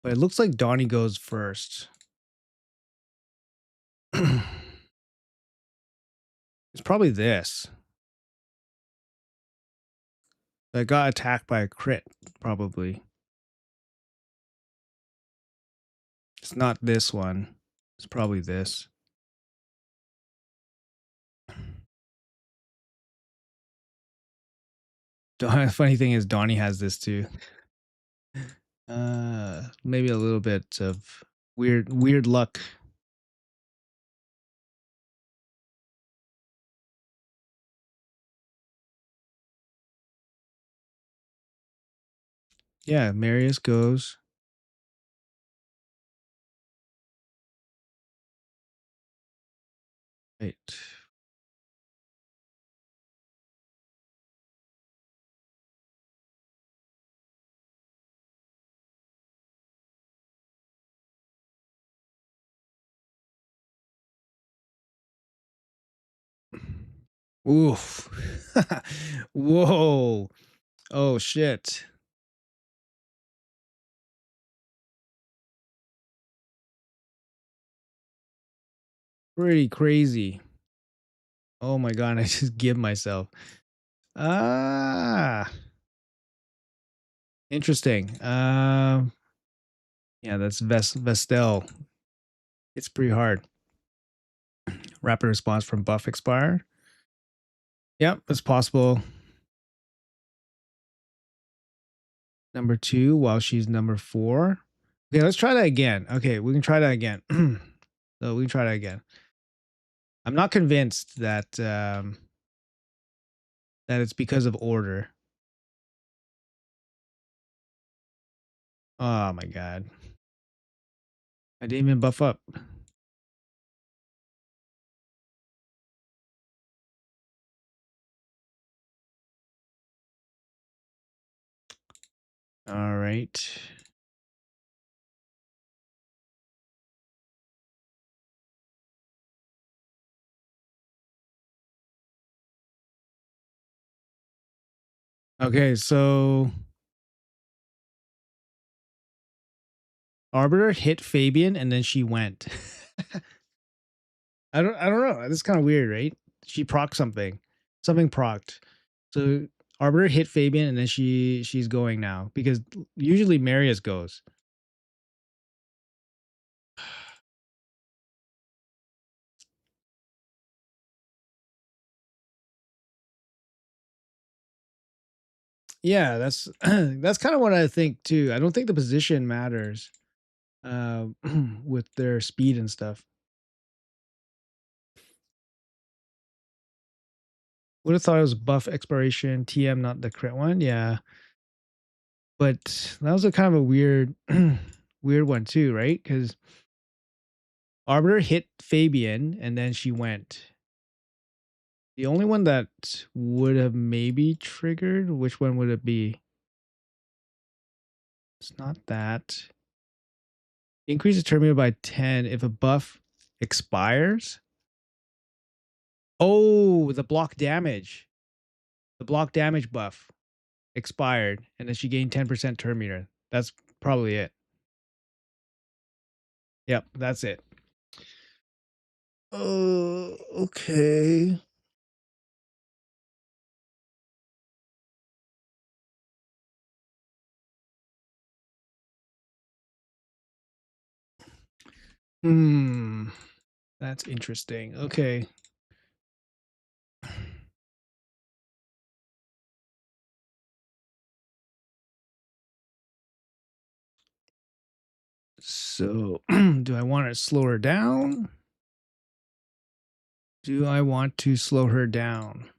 But it looks like Donnie goes first. It's probably this. I got attacked by a crit, probably. It's not this one. It's probably this. Funny thing is, Donnie has this too. Maybe a little bit of weird luck. Yeah, Marius goes. Wait. Oof. Whoa. Oh shit. Pretty crazy. Oh my god, I just give myself. Ah. Interesting. Yeah, that's Vestel. It's pretty hard. Rapid response from buff expire. Yep, it's possible. Number 2 while she's number 4. Okay, let's try that again. Okay, we can try that again. So we can try that again. I'm not convinced that that it's because of order. Oh my god. I didn't even buff up. All right. Okay, so Arbiter hit Fabian and then she went. I don't know. This is kind of weird, right? She proc something. Something procced. So Arbiter hit Fabian and then she's going now because usually Marius goes. Yeah, that's that's kind of what I think too. I don't think the position matters uh with their speed and stuff. Would have thought it was buff exploration, TM, not the crit one. Yeah. But that was a kind of a weird weird one too, right? Because Arbiter hit Fabian and then she went. The only one that would have maybe triggered, which one would it be? It's not that. Increase the turn meter by 10 if a buff expires. Oh, the block damage. The block damage buff expired, and then she gained 10% turn meter. That's probably it. Yep, that's it. Oh, okay. Hmm. That's interesting. Okay. So, do I want to slow her down? Do I want to slow her down?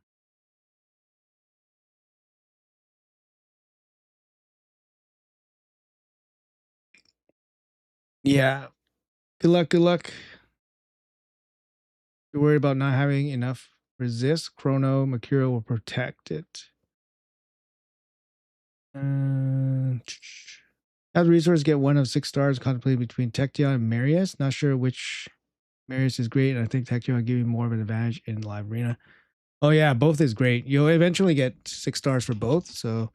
Yeah. Good luck. Good luck. You're worried about not having enough resist. Chrono Mercurial will protect it. Have the resource get 1 of 6 stars contemplated between Tection and Marius. Not sure which Marius is great, and I think Tection will give you more of an advantage in live arena. Oh yeah, both is great. You'll eventually get 6 stars for both, so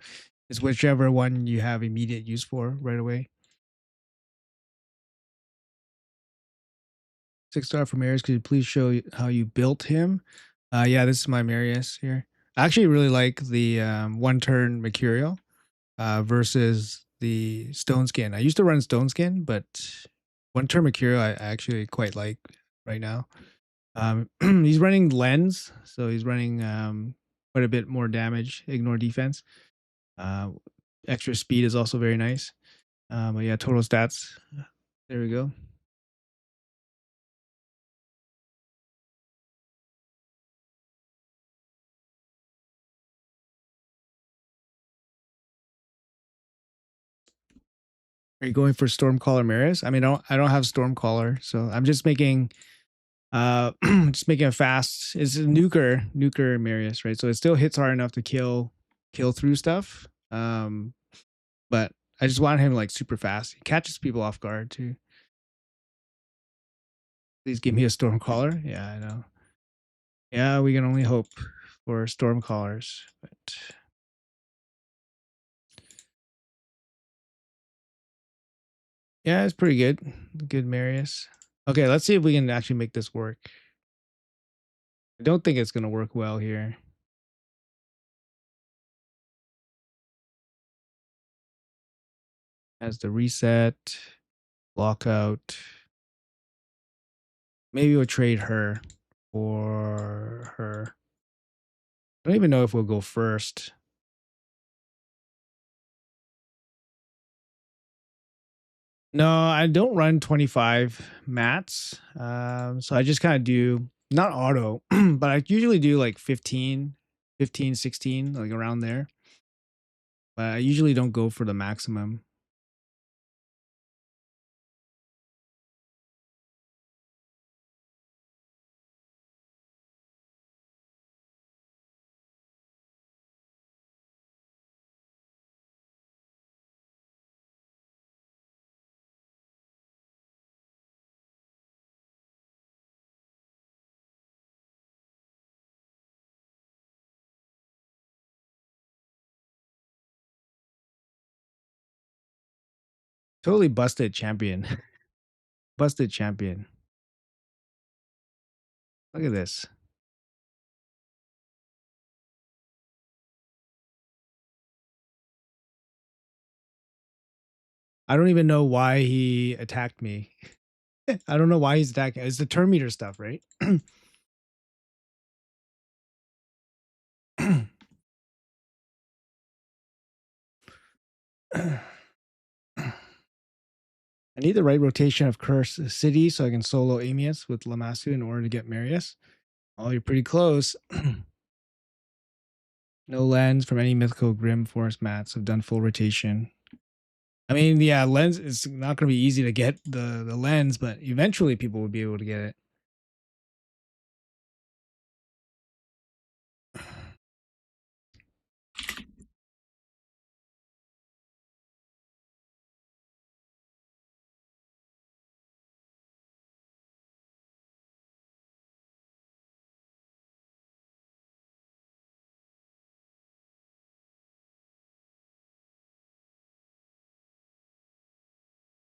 it's whichever one you have immediate use for right away. 6 star for Marius. Could you please show how you built him? Yeah, this is my Marius here. I actually really like the 1 turn Mercurial versus the Stone Skin. I used to run Stone Skin, but 1 turn Mercurial I actually quite like right now. He's running Lens, so he's running quite a bit more damage, ignore defense. Uh, Extra speed is also very nice. But yeah, total stats. There we go. Are you going for Stormcaller Maris? I mean, I don't have Stormcaller, so I'm just making just making a fast. It's a nuker Marius, right? So it still hits hard enough to kill through stuff. But I just want him like super fast. He catches people off guard too. Please give me a Stormcaller. Yeah, I know. Yeah, we can only hope for Stormcallers, but yeah, it's pretty good. Good Marius. Okay, let's see if we can actually make this work. I don't think it's gonna work well here. As the reset, lockout. Maybe we'll trade her for her. I don't even know if we'll go first. No, I don't run 25 mats. So I just kind of do not auto, but I usually do like 15, 15, 16, like around there. But I usually don't go for the maximum. Totally busted champion. Busted champion. Look at this. I don't even know why he attacked me. I don't know why he's attacking. It's the turn meter stuff, right? I need the right rotation of Curse City so I can solo Amius with Lamasu in order to get Marius. Oh, you're pretty close. No lens from any mythical Grim Forest mats have done full rotation. I mean, yeah, lens is not going to be easy to get the lens, but eventually people will be able to get it.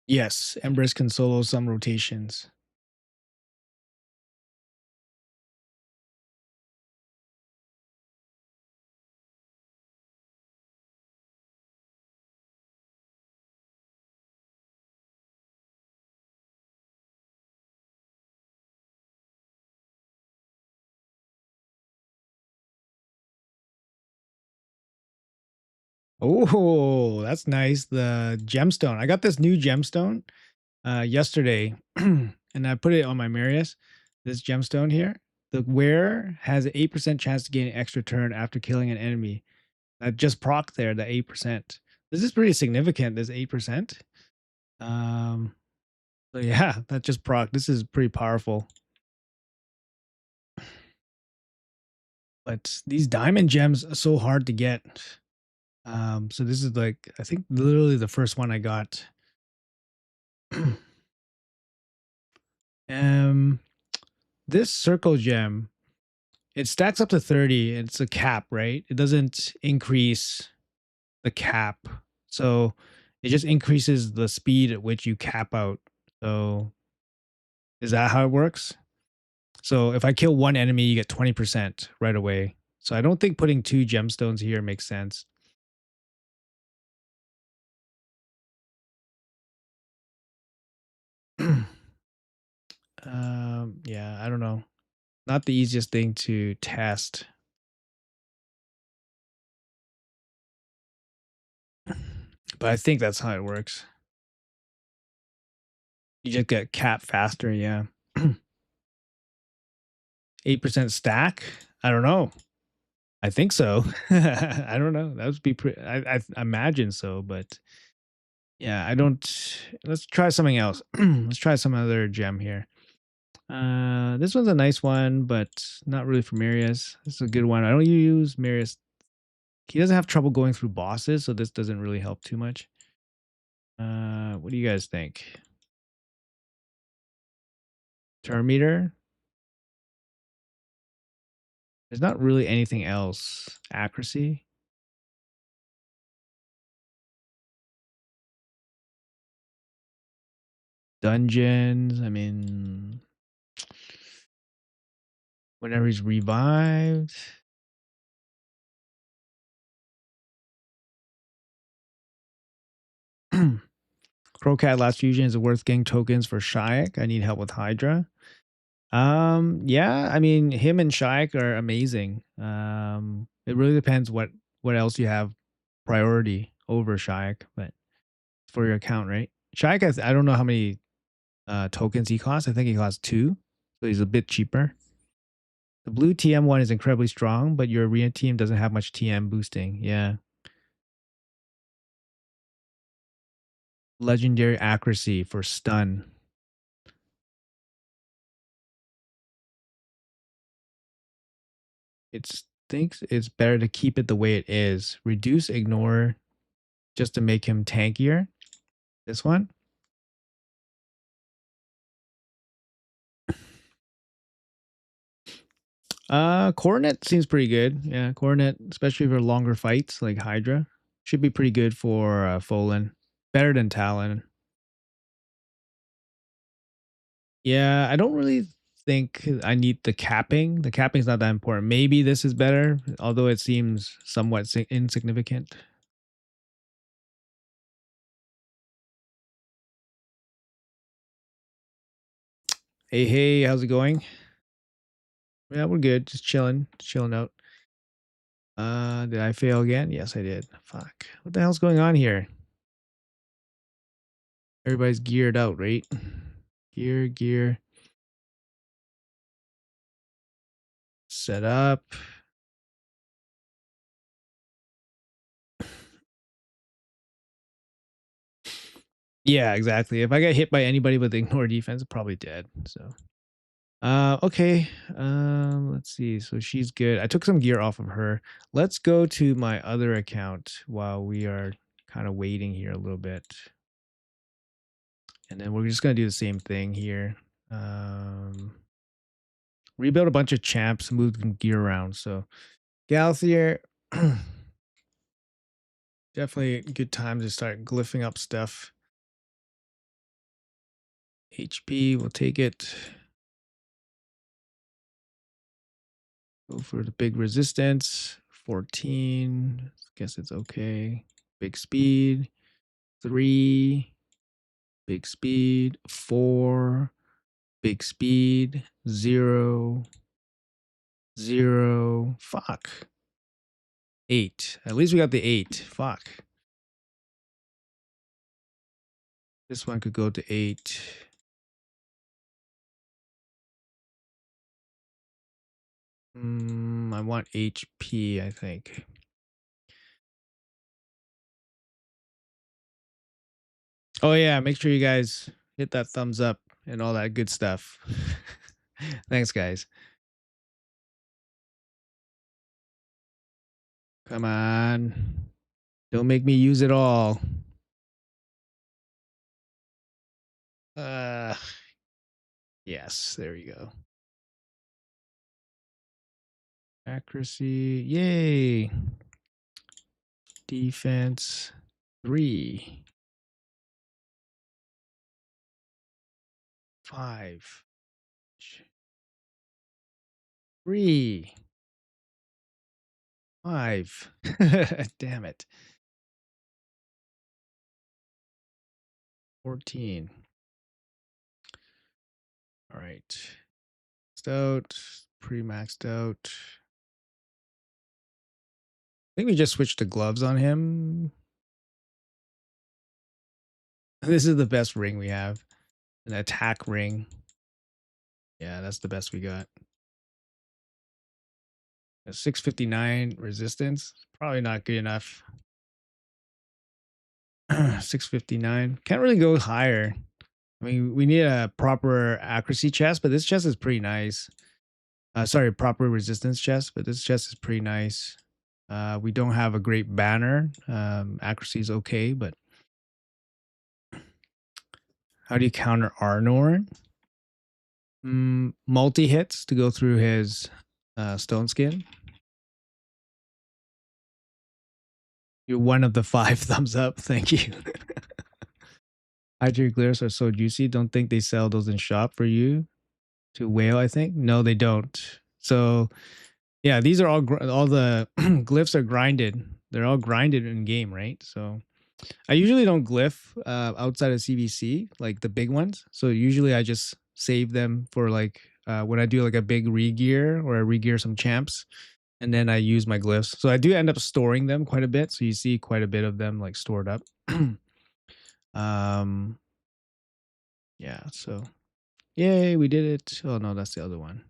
Yes, Empress can solo some rotations. Oh, that's nice. The gemstone. I got this new gemstone yesterday, and I put it on my Marius. This gemstone here. The wearer has an 8% chance to gain an extra turn after killing an enemy. I just proc there, the 8%. This is pretty significant, this 8%. So yeah, that just proc. This is pretty powerful. But these diamond gems are so hard to get. So this is like, I think literally the first one I got. um this circle gem, it stacks up to 30. It's a cap, right? It doesn't increase the cap. So it just increases the speed at which you cap out. So is that how it works? So if I kill one enemy, you get 20% right away. So I don't think putting 2 gemstones here makes sense. Yeah, I don't know. Not the easiest thing to test. But I think that's how it works. You just get cap faster, yeah. 8% stack? I don't know. I think so. I don't know. That would be pretty. I imagine so, but yeah, I don't. Let's try something else. Let's try some other gem here. This one's a nice one, but not really for Marius. This is a good one. I don't use Marius. He doesn't have trouble going through bosses, so this doesn't really help too much. What do you guys think? Turn meter? There's not really anything else. Accuracy? Dungeons? I mean, whenever he's revived. Crowcat last fusion is worth getting tokens for Shayak. I need help with Hydra. Yeah, I mean, him and Shayak are amazing. It really depends what else you have priority over Shayak, but for your account, right? Shayak, I don't know how many tokens he costs. I think he costs 2, so he's a bit cheaper. The blue TM one is incredibly strong, but your arena team doesn't have much TM boosting. Yeah. Legendary accuracy for stun. It thinks it's better to keep it the way it is. Reduce ignore just to make him tankier. This one. Coronet seems pretty good. Yeah, Coronet, especially for longer fights like Hydra, should be pretty good for Folan. Better than Talon. Yeah, I don't really think I need the capping. The capping's not that important. Maybe this is better, although it seems somewhat insignificant. Hey, hey, how's it going? Yeah, we're good. Just chilling out. Did I fail again? Yes, I did. Fuck. What the hell's going on here? Everybody's geared out, right? Gear, set up. Yeah, exactly. If I get hit by anybody with ignore defense, I'm probably dead. So, okay. Let's see. So she's good. I took some gear off of her. Let's go to my other account while we are kind of waiting here a little bit, and then we're just gonna do the same thing here. Um, Rebuild a bunch of champs, move some gear around. So, Galthier, definitely a good time to start glyphing up stuff. HP, we'll take it. Go for the big resistance. 14. Guess it's okay. Big speed. 3. Big speed. 4. Big speed. 0. 0. Fuck. 8. At least we got the 8. Fuck. This one could go to 8. I want HP, I think. Oh, yeah. Make sure you guys hit that thumbs up and all that good stuff. Thanks, guys. Come on. Don't make me use it all. Uh, yes, there you go. Accuracy, yay. Defense, 3. 5. 3. 5. Damn it. 14. All right. Maxed out, pre-maxed out. I think we just switched the gloves on him. This is the best ring we have. An attack ring. Yeah, that's the best we got. A 659 resistance. Probably not good enough. 659. Can't really go higher. I mean, we need a proper accuracy chest, but this chest is pretty nice. Sorry, proper resistance chest, but this chest is pretty nice. We don't have a great banner. Accuracy is okay, but how do you counter Arnorn? Multi hits to go through his stone skin. You're one of the 5 thumbs up. Thank you. Hydroglyphs are so juicy. Don't think they sell those in shop for you to whale, I think. No, they don't. So yeah, these are all the glyphs are grinded. They're all grinded in game, right? So I usually don't glyph outside of CVC, like the big ones. So usually I just save them for like when I do like a big regear or I regear some champs, and then I use my glyphs. So I do end up storing them quite a bit. So you see quite a bit of them like stored up. um, yeah. So yay, we did it. Oh no, that's the other one.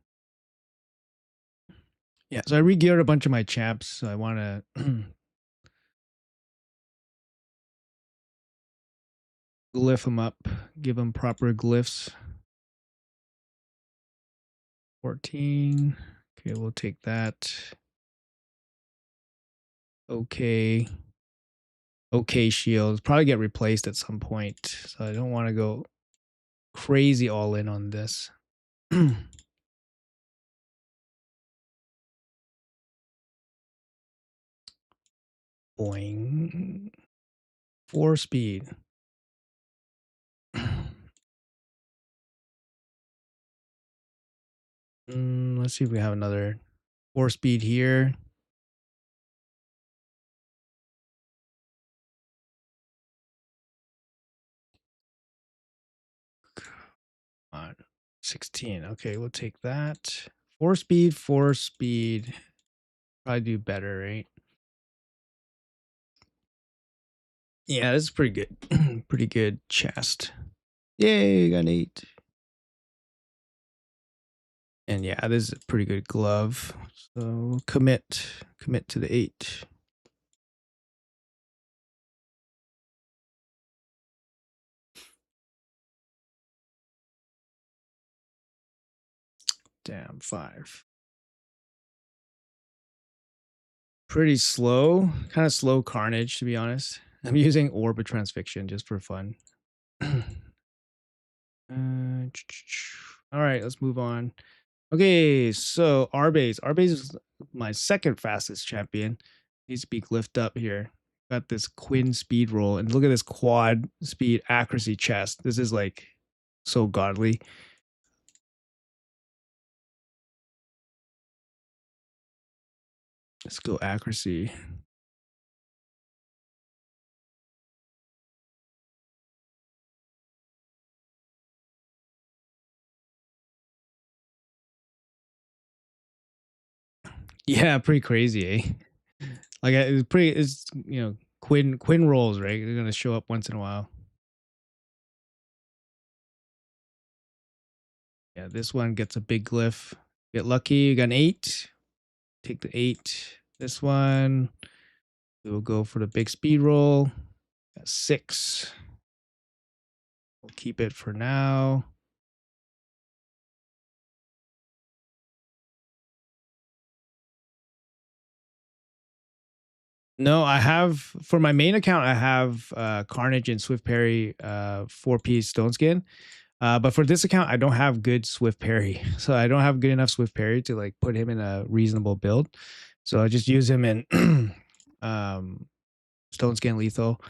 Yeah. So I regeared a bunch of my champs. So I want to glyph them up, give them proper glyphs. 14. Okay, we'll take that. Okay. Okay, shields. Probably get replaced at some point. So I don't want to go crazy all in on this. Boing. 4 speed. Let's see if we have another 4 speed here. On 16. Okay, we'll take that. 4 speed, 4 speed. Probably do better, right? Yeah, this is pretty good. Pretty good chest. Yay, got an 8. And yeah, this is a pretty good glove. So commit to the 8. Damn, 5. Pretty slow, kind of slow carnage to be honest. I'm using orb of transfixion just for fun. All right, let's move on. Okay, so Arbase. Arbase is my second fastest champion. Needs to be glyphed up here. Got this Quinn speed roll, and look at this quad speed accuracy chest. This is like so godly. Let's go accuracy. Yeah, pretty crazy, eh? Like it's pretty. It's Quinn rolls, right? They're gonna show up once in a while. Yeah, this one gets a big glyph. Get lucky. You got an 8. Take the 8. This one. We will go for the big speed roll. Got 6. We'll keep it for now. No, I have for my main account. I have Carnage and Swift Parry, 4-piece Stone Skin. But for this account, I don't have good Swift Parry, so I don't have good enough Swift Parry to like put him in a reasonable build. So I just use him in Stone Skin Lethal.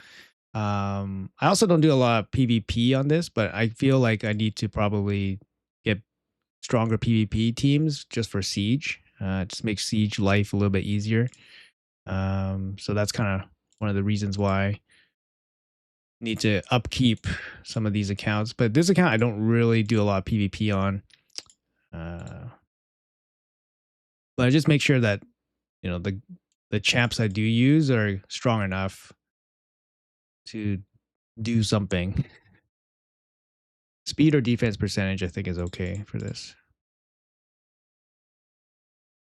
I also don't do a lot of PvP on this, but I feel like I need to probably get stronger PvP teams just for Siege. Just makes Siege life a little bit easier. So that's kind of one of the reasons why I need to upkeep some of these accounts. But this account I don't really do a lot of PvP on. But I just make sure that the champs I do use are strong enough to do something. Speed or defense percentage, I think, is okay for this.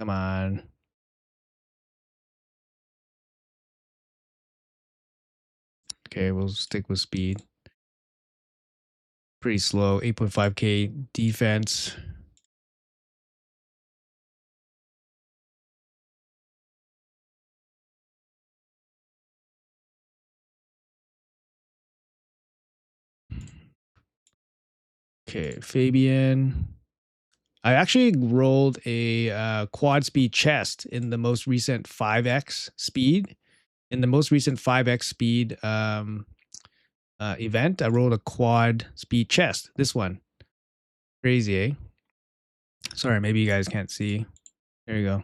Come on. Okay, we'll stick with speed. Pretty slow. 8.5k defense. Okay, Fabian. I actually rolled a quad speed chest in the most recent 5x speed. In the most recent 5x speed event, I rolled a quad speed chest. This one. Crazy, eh? Sorry, maybe you guys can't see. There you go.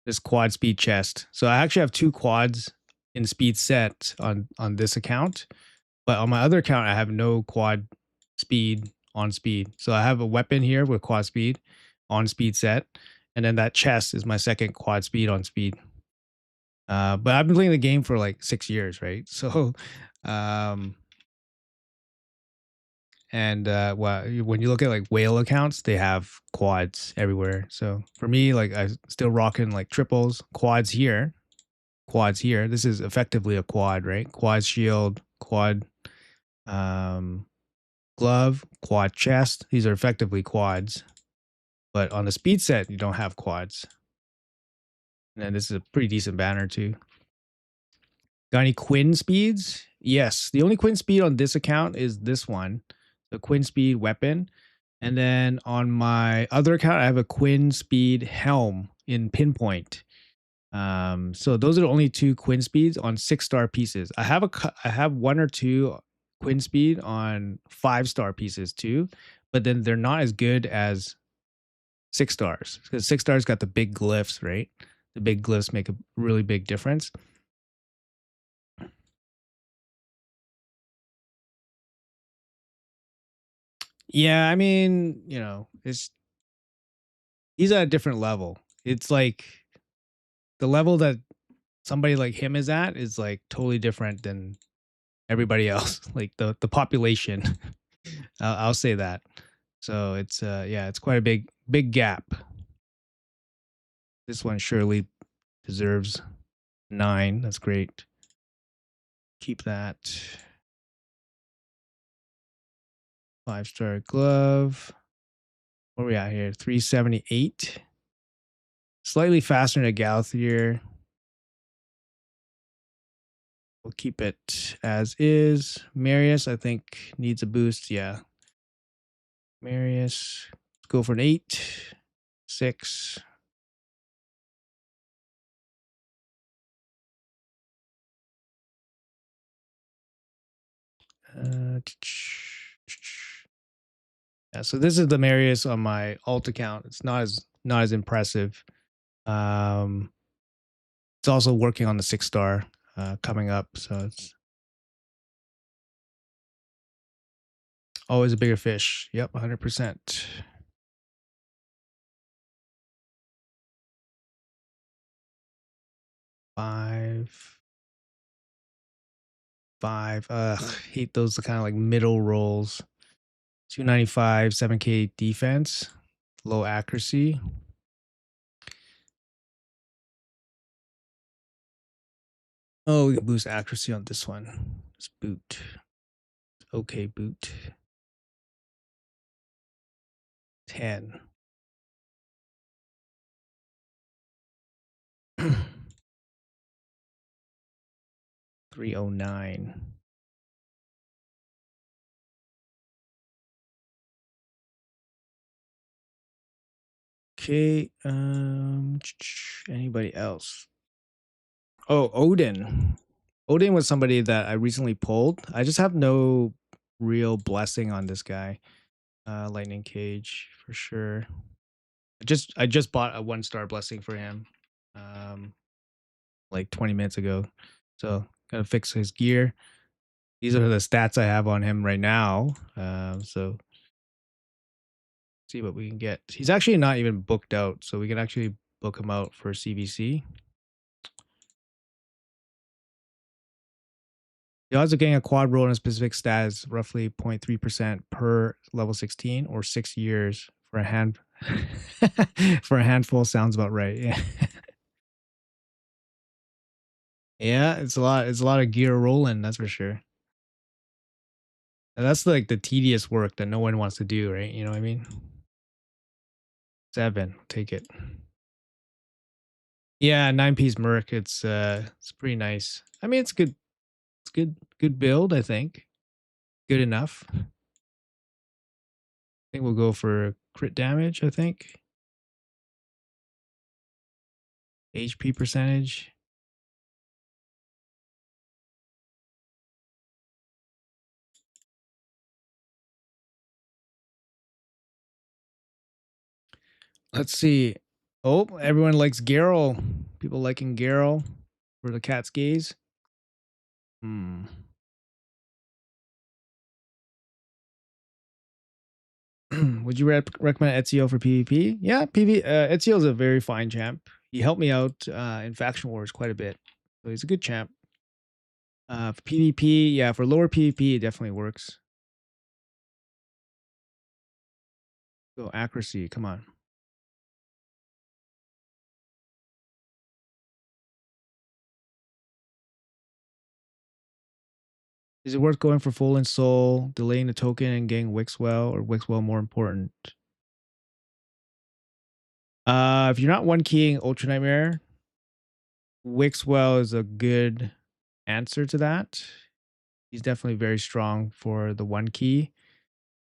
This quad speed chest. So I actually have 2 quads in speed set on this account, but on my other account I have no quad speed on speed. So I have a weapon here with quad speed on speed set, and then that chest is my second quad speed on speed. But I've been playing the game for like 6 years, right? So, and well, when you look at like whale accounts, they have quads everywhere. So for me, like I still rocking like triples, quads here, quads here. This is effectively a quad, right? Quad shield, quad um, glove, quad chest. These are effectively quads. But on the speed set, you don't have quads. And this is a pretty decent banner too. Got any Quinn speeds? Yes. The only Quinn speed on this account is this one, the Quinn speed weapon. And then on my other account, I have a Quinn speed helm in pinpoint. So those are the only 2 Quinn speeds on 6-star pieces. I have 1 or 2 Quinn speed on 5-star pieces too, but then they're not as good as 6 stars, because 6 stars got the big glyphs, right? The big glyphs make a really big difference. Yeah, I mean, he's at a different level. It's like the level that somebody like him is at is like totally different than everybody else. Like the population. I'll say that. So it's yeah, it's quite a big gap. This one surely deserves 9. That's great. Keep that. 5-star glove. Where are we at here? 378. Slightly faster than a Galthier. We'll keep it as is. Marius, I think, needs a boost. Yeah. Marius. Let's go for an 8. 6. Yeah, so this is the Marius on my alt account. It's not as impressive. It's also working on the 6-star coming up, so it's always a bigger fish. Yep, 100%. 5. 5. Hate those kind of like middle rolls. 295, 7K defense, low accuracy. Oh, we can boost accuracy on this one. Let's boot. Okay, boot. 10. 309. Okay, anybody else? Oh, Odin. Odin was somebody that I recently pulled. I just have no real blessing on this guy. Lightning Cage for sure. I just bought a 1-star blessing for him. Like 20 minutes ago. So gotta fix his gear. These are the stats I have on him right now. So see what we can get. He's actually not even booked out, so we can actually book him out for CVC. The odds of getting a quad roll in a specific stat is roughly 0.3% per level 16 or 6 years for a hand for a handful. Sounds about right. Yeah. Yeah, it's a lot of gear rolling, that's for sure. And that's like the tedious work that no one wants to do, right? You know what I mean? 7, take it. Yeah, 9-piece Merc. It's pretty nice. I mean, it's good. It's good build, I think. Good enough. I think we'll go for crit damage, I think. HP percentage. Let's see. Oh, everyone likes Garrel. People liking Garrel for the cat's gaze. Would you recommend Ezio for PvP? Yeah, Ezio is a very fine champ. He helped me out in Faction Wars quite a bit. So he's a good champ. For PvP, yeah, for lower PvP, it definitely works. Go accuracy, come on. Is it worth going for full and soul, delaying the token and getting Wixwell, or Wixwell more important? If you're not one keying Ultra Nightmare, Wixwell is a good answer to that. He's definitely very strong for the one key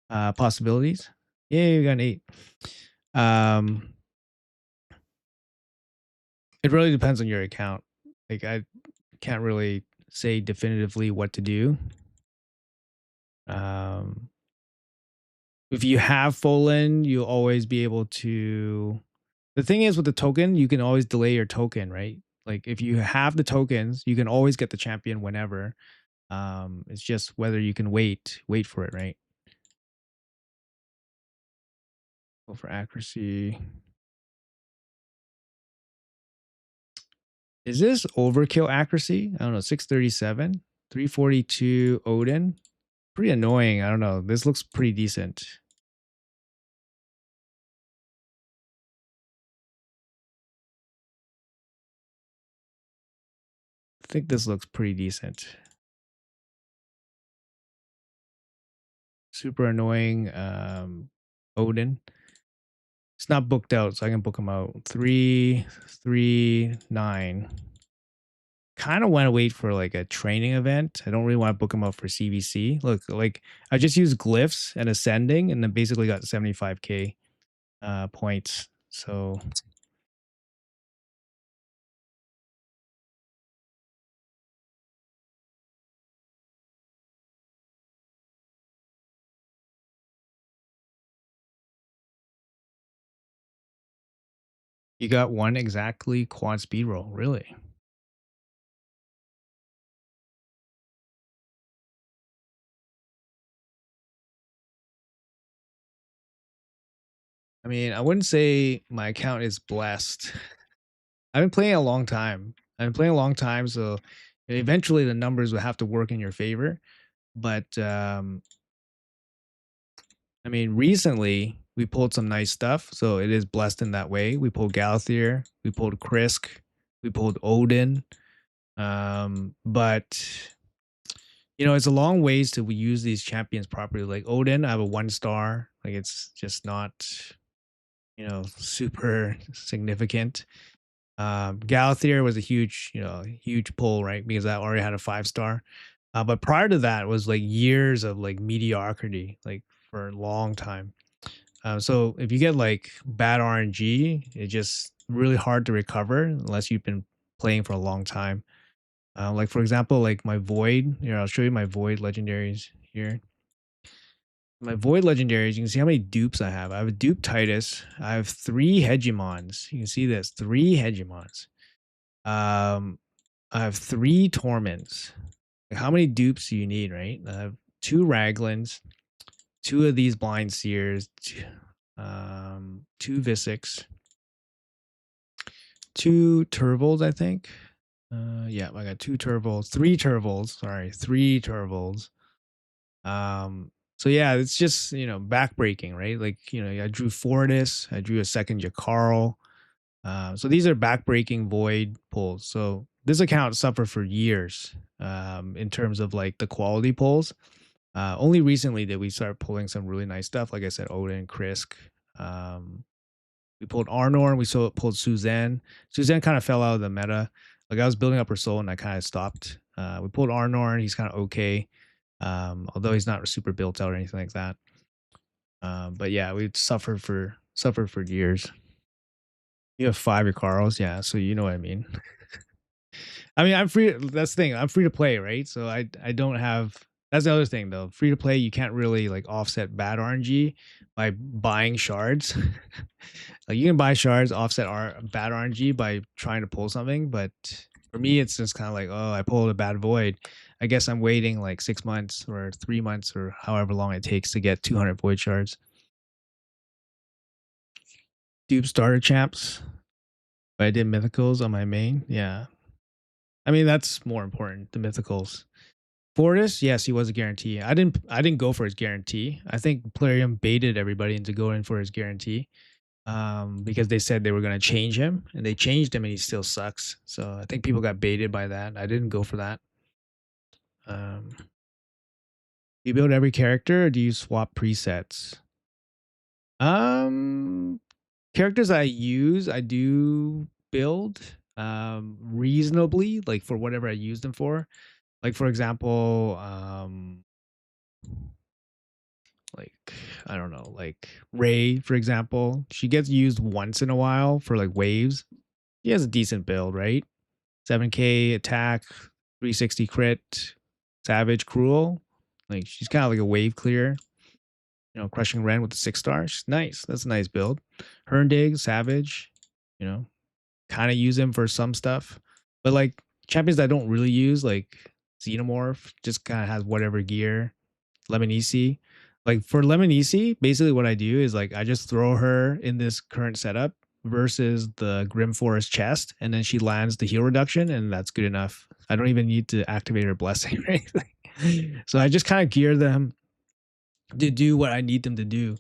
possibilities. Yeah, you got an 8. It really depends on your account. Like I can't really say definitively what to do. If you have Folan, you'll always be able to. The thing is with the token, you can always delay your token, right? Like if you have the tokens, you can always get the champion whenever. It's just whether you can wait for it, right? Go for accuracy. Is this overkill accuracy? I don't know. 637, 342 Odin. Pretty annoying. I don't know. This looks pretty decent. I think this looks pretty decent. Super annoying. Odin. It's not booked out, so I can book him out. 339. Kind of want to wait for like a training event. I don't really want to book him out for CVC. Look, like I just used glyphs and ascending, and then basically got 75k points. So you got one exactly quad speed roll, really? I mean, I wouldn't say my account is blessed. I've been playing a long time. I've been playing a long time, so eventually the numbers will have to work in your favor. But I mean, recently we pulled some nice stuff, so it is blessed in that way. We pulled Galathier, we pulled Krisk, we pulled Odin. But you know, it's a long ways to use these champions properly. Like Odin, I have a 1 star. Like it's just not, you know, super significant. Galathier was a huge, you know, huge pull, right? Because I already had a 5 star. But prior to that was like years of like mediocrity, like for a long time. So if you get like bad RNG, it's just really hard to recover unless you've been playing for a long time. Like for example, like my Void. Here, I'll show you my Void legendaries here. My Void legendaries, you can see how many dupes I have. I have a dupe Titus. I have 3 Hegemons. You can see this, 3 Hegemons. I have 3 Torments. Like how many dupes do you need, right? I have 2 Raglins, 2 of these Blind Seers, 2 Visiks, 2 Turvals, I think. Yeah, I got 2 Turvals, 3 Turvals. Sorry, 3 Turvals. So yeah, it's just, you know, backbreaking, right? Like, you know, I drew Fortis, I drew a second Jakarl. So these are backbreaking void pulls. So this account suffered for years in terms of like the quality pulls. Only recently did we start pulling some really nice stuff. Like I said, Odin, Krisk. We pulled Arnor, we pulled Suzanne. Suzanne kind of fell out of the meta. Like I was building up her soul and I kind of stopped. We pulled Arnor and he's kind of okay. Although he's not super built out or anything like that. But yeah, we suffered for years. You have 5 Icaros, yeah, so you know what I mean. I mean, I'm free. That's the thing. I'm free to play, right? So I don't have. That's the other thing, though. Free to play, you can't really like offset bad RNG by buying shards. Like you can buy shards, offset bad RNG by trying to pull something, but for me, it's just kind of like, oh, I pulled a bad void. I guess I'm waiting like 6 months or 3 months or however long it takes to get 200 void shards. Dupe starter champs. But I did mythicals on my main. Yeah. I mean, that's more important, the mythicals. Fortis, yes, he was a guarantee. I didn't go for his guarantee. I think Plarium baited everybody into going for his guarantee. Because they said they were going to change him, and they changed him, and he still sucks. So I think people got baited by that. I didn't go for that. Do you build every character, or do you swap presets? Um, Characters I use, I do build reasonably, like for whatever I use them for. Like for example, like I don't know, like Ray, for example, she gets used once in a while for like waves. She has a decent build, right? 7k attack, 360 crit, savage, cruel. Like she's kind of like a wave clear. Crushing Ren with the 6 stars. Nice. That's a nice build. Herndig, Savage, you know, kind of use him for some stuff. But like champions that I don't really use, like Xenomorph, just kind of has whatever gear. Lemonisi. Like for Lemonisi, basically what I do is like I just throw her in this current setup versus the Grim Forest chest, and then she lands the heal reduction, and that's good enough. I don't even need to activate her blessing or anything. So I just kind of gear them to do what I need them to do,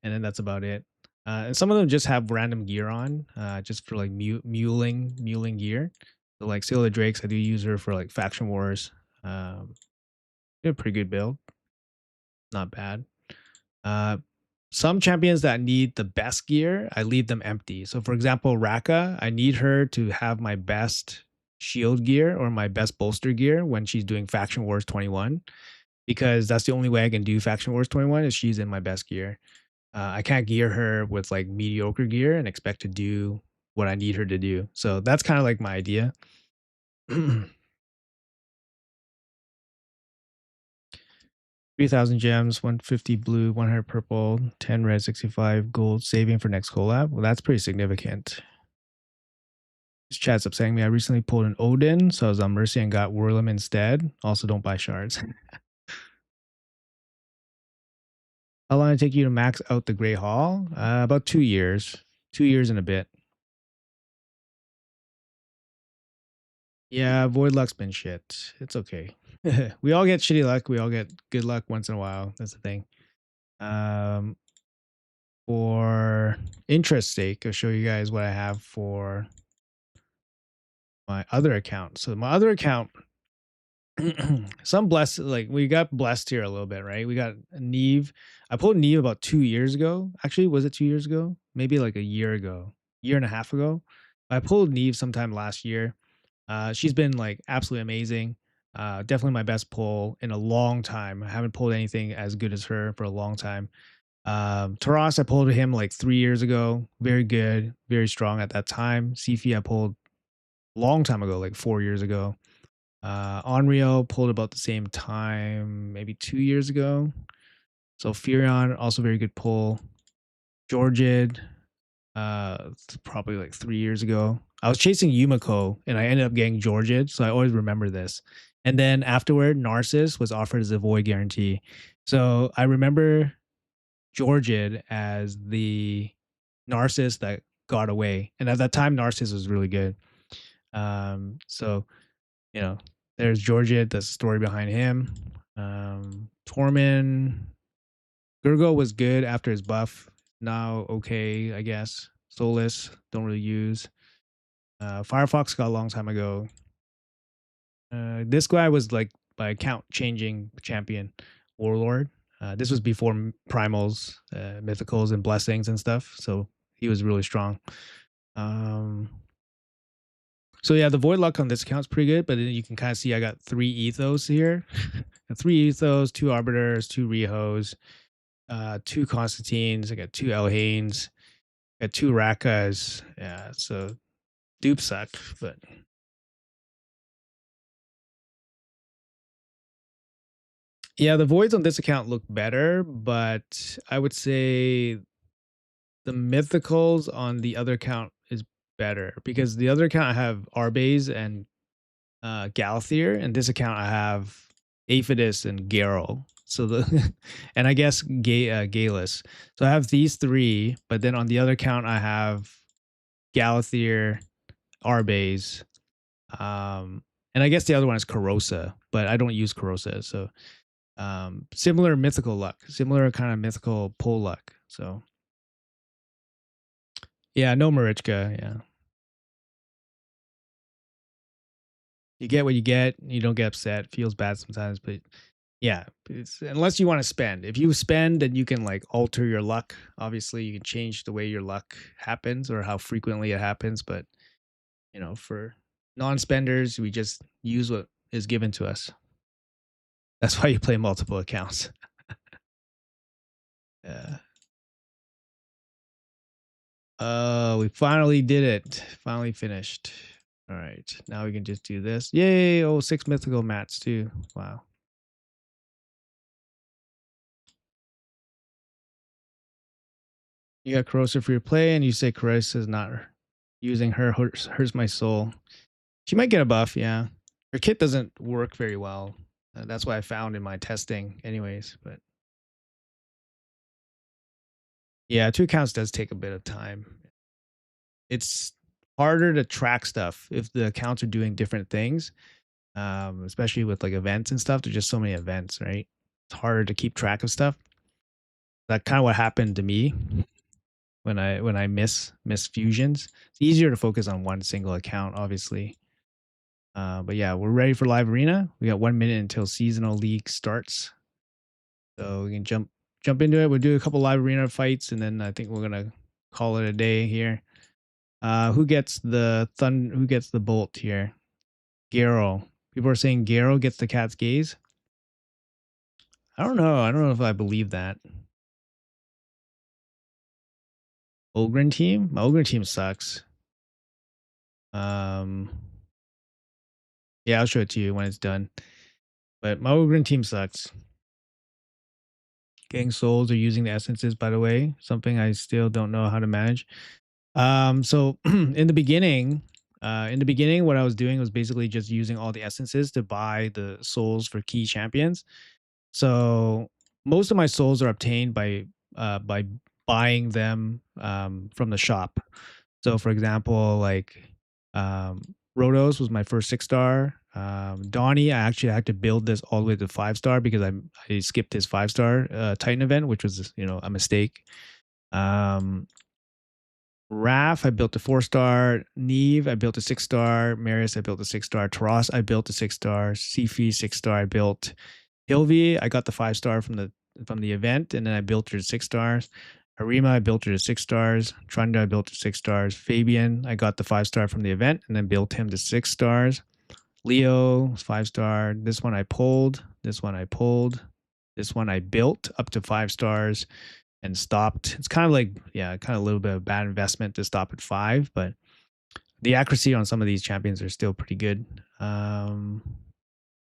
and then that's about it. And some of them just have random gear on, just for like muling gear. So like Scylla Drakes, I do use her for like faction wars. Um, a pretty good build, not bad. Uh, some champions that need the best gear, I leave them empty. So, for example, Raka, I need her to have my best shield gear or my best bolster gear when she's doing Faction Wars 21, because that's the only way I can do Faction Wars 21 is she's in my best gear. I can't gear her with like mediocre gear and expect to do what I need her to do. So that's kind of like my idea. 3,000 gems, 150 blue, 100 purple, 10 red, 65 gold, saving for next collab. Well, that's pretty significant. This chat's up saying me. I recently pulled an Odin, so I was on Mercy and got Whirlim instead. Also, don't buy shards. How long did it take you to max out the Grey Hall? About 2 years. 2 years and a bit. Yeah, Void Luck's been shit. It's okay. We all get shitty luck. We all get good luck once in a while. That's the thing. Um, for interest sake, I'll show you guys what I have for my other account. So my other account, some blessed, like we got blessed here a little bit, right? We got Neve. I pulled Neve about 2 years ago. Actually, was it 2 years ago? Maybe like a year ago, year and a half ago. I pulled Neve sometime last year. She's been like absolutely amazing. Definitely my best pull in a long time. I haven't pulled anything as good as her for a long time. Taras, I pulled him like 3 years ago. Very good, very strong at that time. Sifi, I pulled a long time ago, like 4 years ago. Onryo pulled about the same time, maybe 2 years ago. So Furion, also very good pull. Georgid, probably like 3 years ago. I was chasing Yumiko and I ended up getting Georgid, so I always remember this. And then afterward, Narcissus was offered as a void guarantee. So I remember Georgid as the Narcissus that got away. And at that time, Narcissus was really good. So you know, there's Georgid, that's the story behind him. Tormin, Gurgo was good after his buff. Now, okay, I guess. Solus, don't really use. Firefox got a long time ago. This guy was like by account changing champion, Warlord. This was before primals, mythicals, and blessings and stuff. So he was really strong. So yeah, the void luck on this account is pretty good, but then you can kind of see I got 3 ethos here. 3 ethos, 2 arbiters, 2 rihos, 2 Constantines. I got 2 Elhanes, got 2 Rakas. Yeah, so dupe suck, but yeah, the voids on this account look better, but I would say the mythicals on the other account is better because the other account I have Arbase and Galathier, and this account I have Aphidus and Garrel. So the and I guess Galus. So I have these three, but then on the other account I have Galathier, Arbase, and I guess the other one is Corrosa, but I don't use Corrosa. So similar mythical luck, similar kind of mythical pull luck. So yeah, no Marichka. Yeah, you get what you get. You don't get upset. Feels bad sometimes, but yeah, it's, unless you want to spend. If you spend, then you can like alter your luck. Obviously, you can change the way your luck happens or how frequently it happens. But for non-spenders, we just use what is given to us. That's why you play multiple accounts. Yeah. We finally did it. Finally finished. All right, now we can just do this. Yay! Oh, 6 mythical mats too. Wow. You got corrosive for your play, and you say corrosive is not using her hurts my soul. She might get a buff, yeah. Her kit doesn't work very well. That's what I found in my testing, anyways. But yeah, 2 accounts does take a bit of time. It's harder to track stuff if the accounts are doing different things, especially with like events and stuff. There's just so many events, right? It's harder to keep track of stuff. That kind of what happened to me when I miss fusions. It's easier to focus on one single account, obviously. But yeah, we're ready for live arena. We got 1 minute until seasonal league starts, so we can jump into it. We'll do a couple live arena fights, and then I think we're gonna call it a day here. Who gets the Who gets the bolt here? Garo. People are saying Garo gets the cat's gaze. I don't know. I don't know if I believe that. Ogren team? My Ogren team sucks. Um, yeah, I'll show it to you when it's done. But my Ogren team sucks. Gang souls are using the essences, by the way. Something I still don't know how to manage. So in the beginning, what I was doing was basically just using all the essences to buy the souls for key champions. So most of my souls are obtained by buying them from the shop. So for example, like um, Rodos was my first 6 star. Donnie, I actually had to build this all the way to 5 star because I skipped his 5 star Titan event, which was a mistake. Raf, I built a 4 star. Neve, I built a 6 star. Marius, I built a 6 star. Taras, I built a 6 star. Sifi, 6 star. I built Hilvi, I got the 5 star from the event, and then I built her to 6 stars. Harima, I built her to 6 stars. Trunda, I built to 6 stars. Fabian, I got the 5 star from the event, and then built him to 6 stars. Leo, 5 star. This one I pulled. This one I pulled. This one I built up to 5 stars and stopped. It's kind of like, yeah, kind of a little bit of a bad investment to stop at 5, but the accuracy on some of these champions are still pretty good.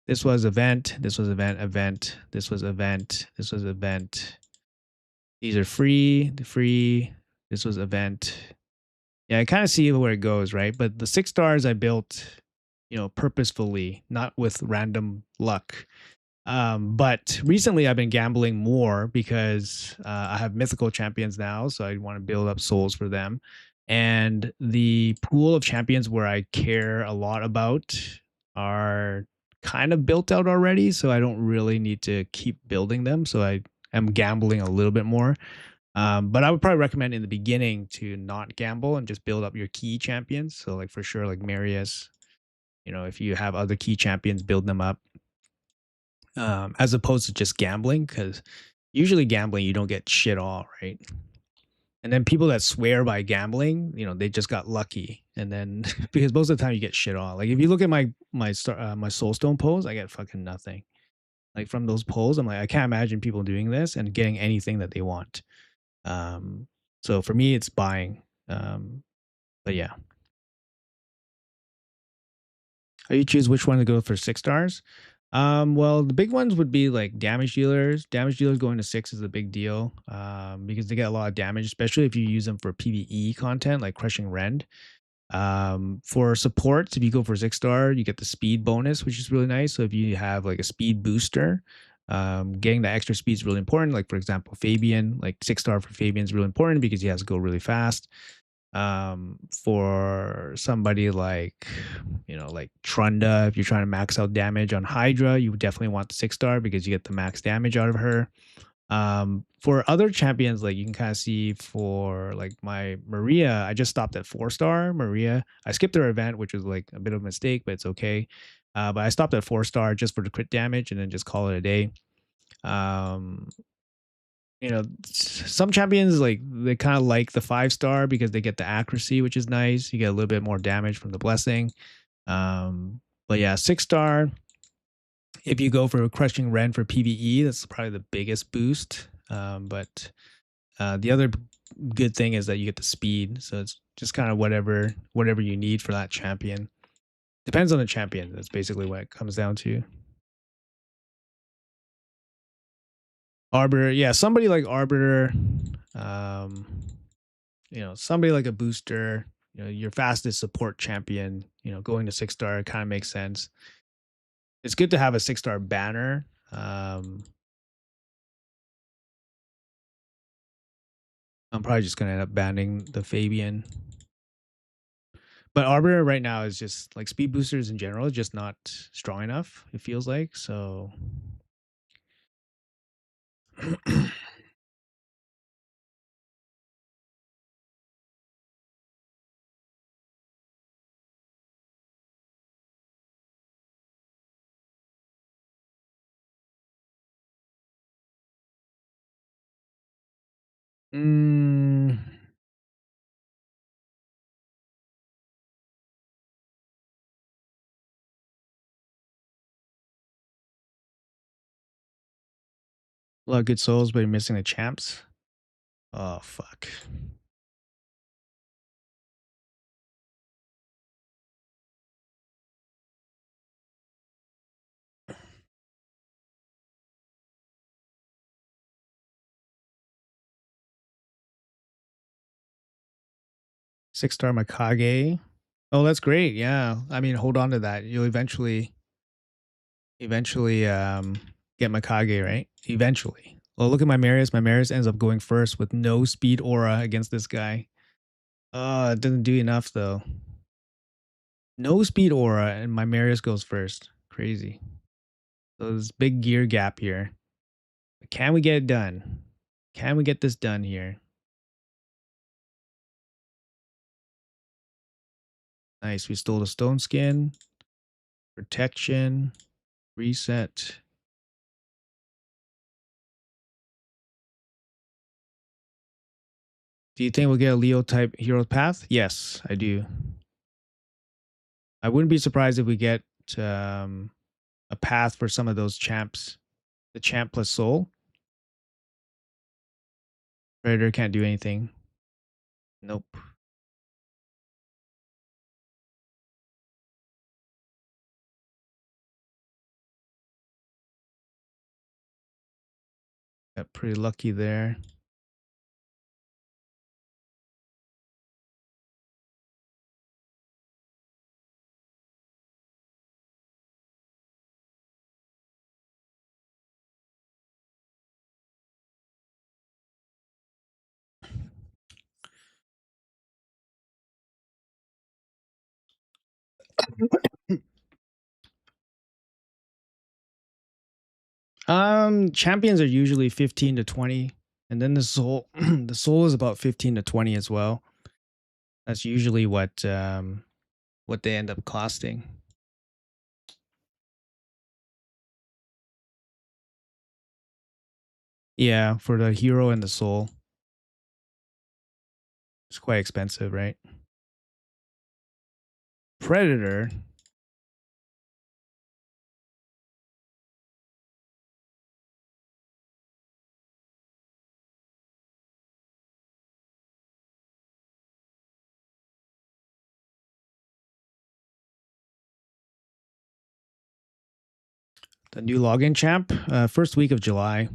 This was event. This was event. This was event. This was event. These are free. The free. This was event. Yeah, I kind of see where it goes, right? But the 6 stars I built, purposefully, not with random luck. But recently I've been gambling more because I have mythical champions now, so I want to build up souls for them. And the pool of champions where I care a lot about are kind of built out already, so I don't really need to keep building them. So I am gambling a little bit more. But I would probably recommend in the beginning to not gamble and just build up your key champions. So like for sure, like Marius, if you have other key champions, build them up as opposed to just gambling, because usually gambling you don't get shit all, right? And then people that swear by gambling, they just got lucky, and then because most of the time you get shit all. Like if you look at my soulstone polls, I get fucking nothing. Like from those polls, I'm like, I can't imagine people doing this and getting anything that they want. So for me, it's buying. But yeah, how you choose which one to go for 6 stars? Well, the big ones would be like damage dealers. Damage dealers going to 6 is a big deal because they get a lot of damage, especially if you use them for PvE content like crushing rend. For supports, if you go for 6 star, you get the speed bonus, which is really nice. So if you have like a speed booster, getting the extra speed is really important. Like for example, Fabian, like 6 star for Fabian is really important because he has to go really fast. For somebody like like Trunda, if you're trying to max out damage on Hydra, you definitely want the 6 star because you get the max damage out of her. For other champions, like you can kind of see for like my Maria, I just stopped at 4 star Maria. I skipped her event, which was like a bit of a mistake, but it's okay. But I stopped at 4 star just for the crit damage and then just call it a day. um some champions like they kind of like the 5 star because they get the accuracy, which is nice. You get a little bit more damage from the blessing. But yeah, 6 star. If you go for crushing rend for PvE, that's probably the biggest boost. But the other good thing is that you get the speed, so it's just kind of whatever you need for that champion. Depends on the champion. That's basically what it comes down to. Arbiter, yeah, somebody like Arbiter. Um, somebody like a booster, your fastest support champion, going to 6 star kind of makes sense. It's good to have a 6 star banner. I'm probably just gonna end up banning the Fabian. But Arbiter right now is just like speed boosters in general, just not strong enough, it feels like. So mm, a lot of good souls, but you're missing the champs. Oh fuck. 6 star Makage. Oh, that's great. Yeah. I mean, hold on to that. You'll eventually get Makage, right? Eventually. Well, look at my Marius. My Marius ends up going first with no speed aura against this guy. Oh, it doesn't do enough though. No speed aura, and my Marius goes first. Crazy. So there's big gear gap here. Can we get it done? Can we get this done here? Nice. We stole the stone skin. Protection. Reset. Do you think we'll get a Leo type hero path? Yes, I do. I wouldn't be surprised if we get um, a path for some of those champs. The champ plus soul. Predator can't do anything. Nope. Got pretty lucky there. Champions are usually 15 to 20, and then the soul the soul is about 15 to 20 as well. That's usually what they end up costing. Yeah, for the hero and the soul. It's quite expensive, right? Predator. The new login champ, first week of July.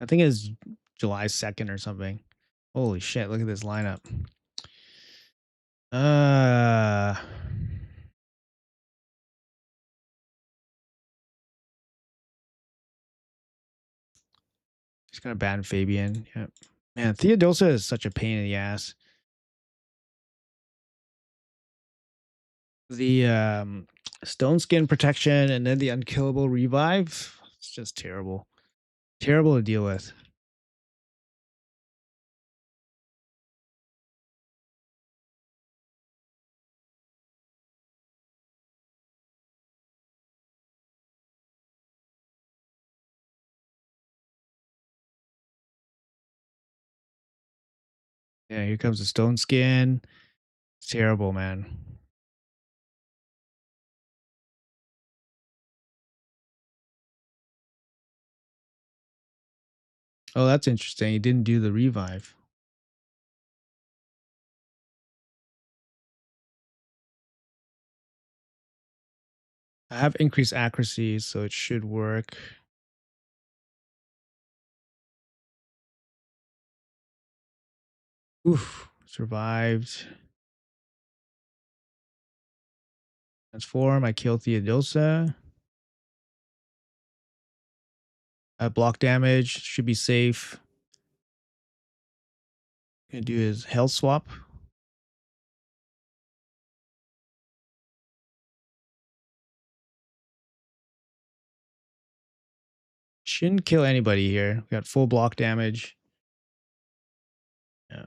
I think it's July 2nd or something. Holy shit, look at this lineup. Uh Just gonna ban Fabian. Yeah. Man, Theodosa is such a pain in the ass. The stone skin protection and then the unkillable revive. It's just terrible. Terrible to deal with. Yeah, here comes the stone skin. It's terrible, man. Oh, that's interesting. He didn't do the revive. I have increased accuracy, so it should work. Oof. Survived. Transform. I kill Theodosa. Block damage. Should be safe. Gonna do his health swap. Shouldn't kill anybody here. We got full block damage. Yeah.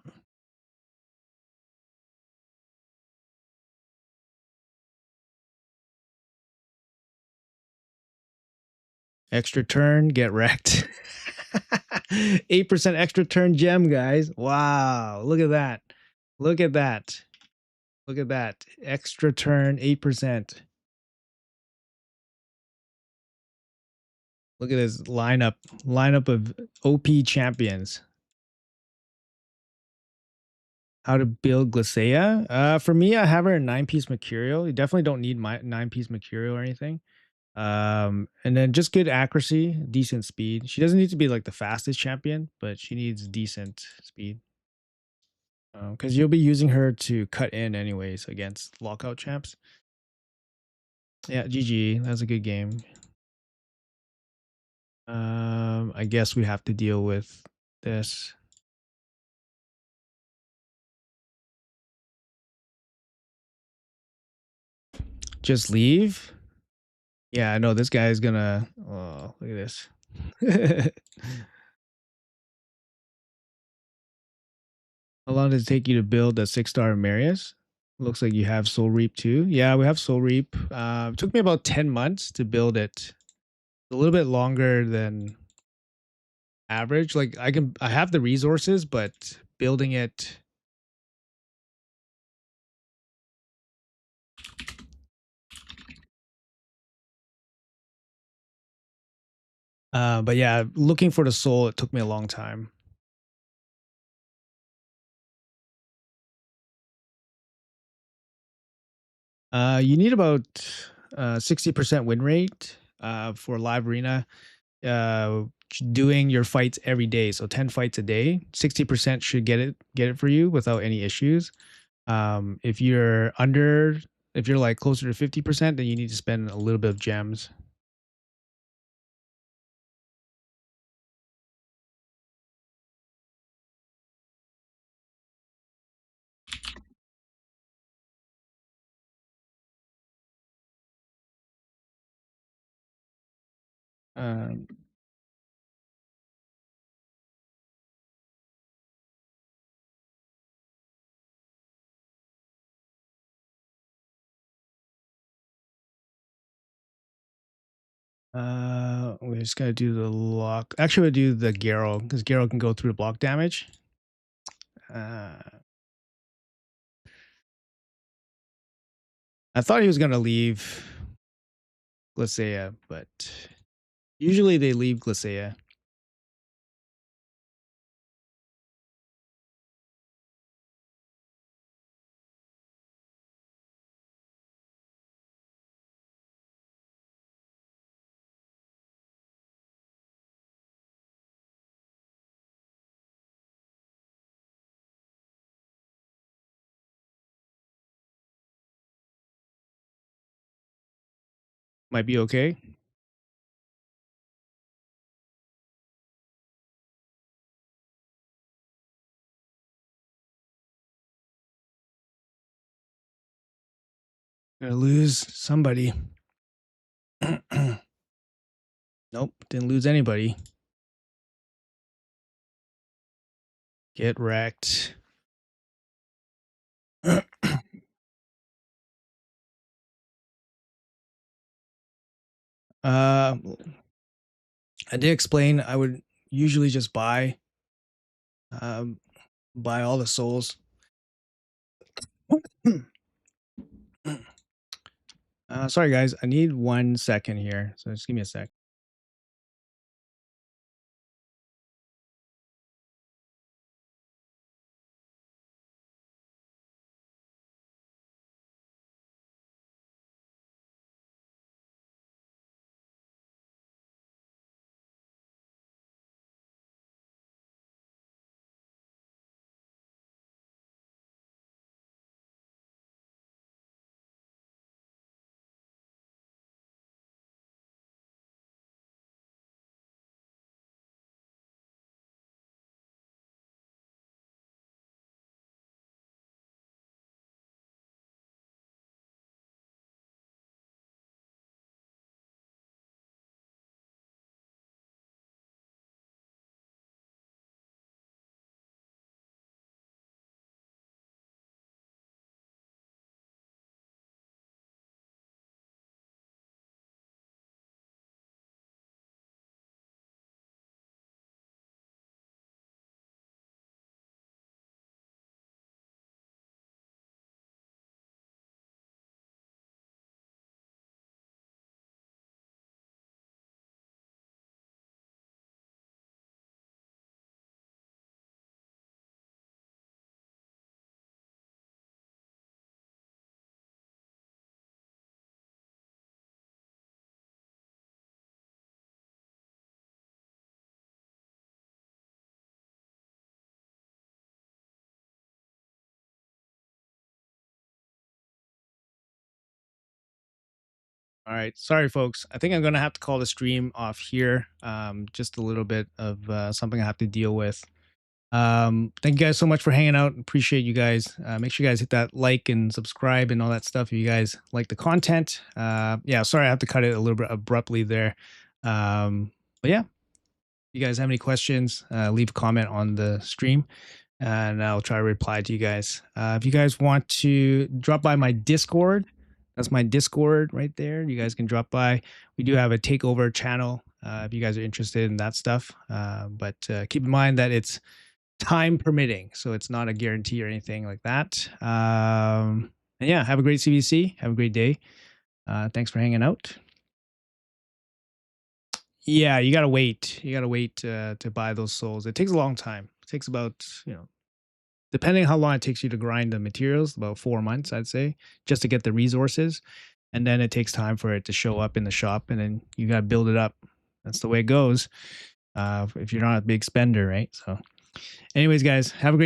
Extra turn, get wrecked. 8% extra turn gem, guys. Wow. Look at that. Look at that. Look at that. Extra turn, 8%. Look at this lineup of OP champions. How to build Glacea? For me, I have her in 9-piece Mercurial. You definitely don't need my 9-piece Mercurial or anything. And then just good accuracy, decent speed. She doesn't need to be like the fastest champion, but she needs decent speed. Because you'll be using her to cut in anyways against lockout champs. Yeah, GG. That's a good game. I guess we have to deal with this. Just leave? Yeah, I know this guy is gonna. Oh, look at this. How long does it take you to build a 6-star Marius? Looks like you have Soul Reap too. Yeah, we have Soul Reap. It took me about 10 months to build it. A little bit longer than average. Like I have the resources, but building it. But yeah, looking for the soul, it took me a long time. You need about 60% win rate for live arena. Uh, doing your fights every day, so 10 fights a day, 60% should get it for you without any issues. If you're under, if you're like closer to 50%, then you need to spend a little bit of gems. Um, we just gotta do the lock. Actually, we'll do the Garrow because Garrow can go through the block damage. Uh, I thought he was gonna leave Glacea, but usually they leave Glacea. Might be okay. Gonna lose somebody. Nope, didn't lose anybody. Get wrecked. uh, I did explain I would usually just um, buy all the souls. Sorry guys, I need 1 second here, so just give me a sec. All right. Sorry, folks. I think I'm going to have to call the stream off here. Just a little bit of something I have to deal with. Thank you guys so much for hanging out. Appreciate you guys. Make sure you guys hit that like and subscribe and all that stuff if you guys like the content. Yeah, sorry I have to cut it a little bit abruptly there. But yeah, if you guys have any questions, leave a comment on the stream and I'll try to reply to you guys. If you guys want to drop by my Discord, that's my Discord right there. You guys can drop by. We do have a takeover channel if you guys are interested in that stuff. But keep in mind that it's time permitting, so it's not a guarantee or anything like that. And yeah, have a great CVC. Have a great day. Thanks for hanging out. Yeah, you gotta wait. You gotta wait to buy those souls. It takes a long time. It takes about, depending how long it takes you to grind the materials, about 4 months, I'd say, just to get the resources. And then it takes time for it to show up in the shop, and then you gotta build it up. That's the way it goes. If you're not a big spender, right? So anyways, guys, have a great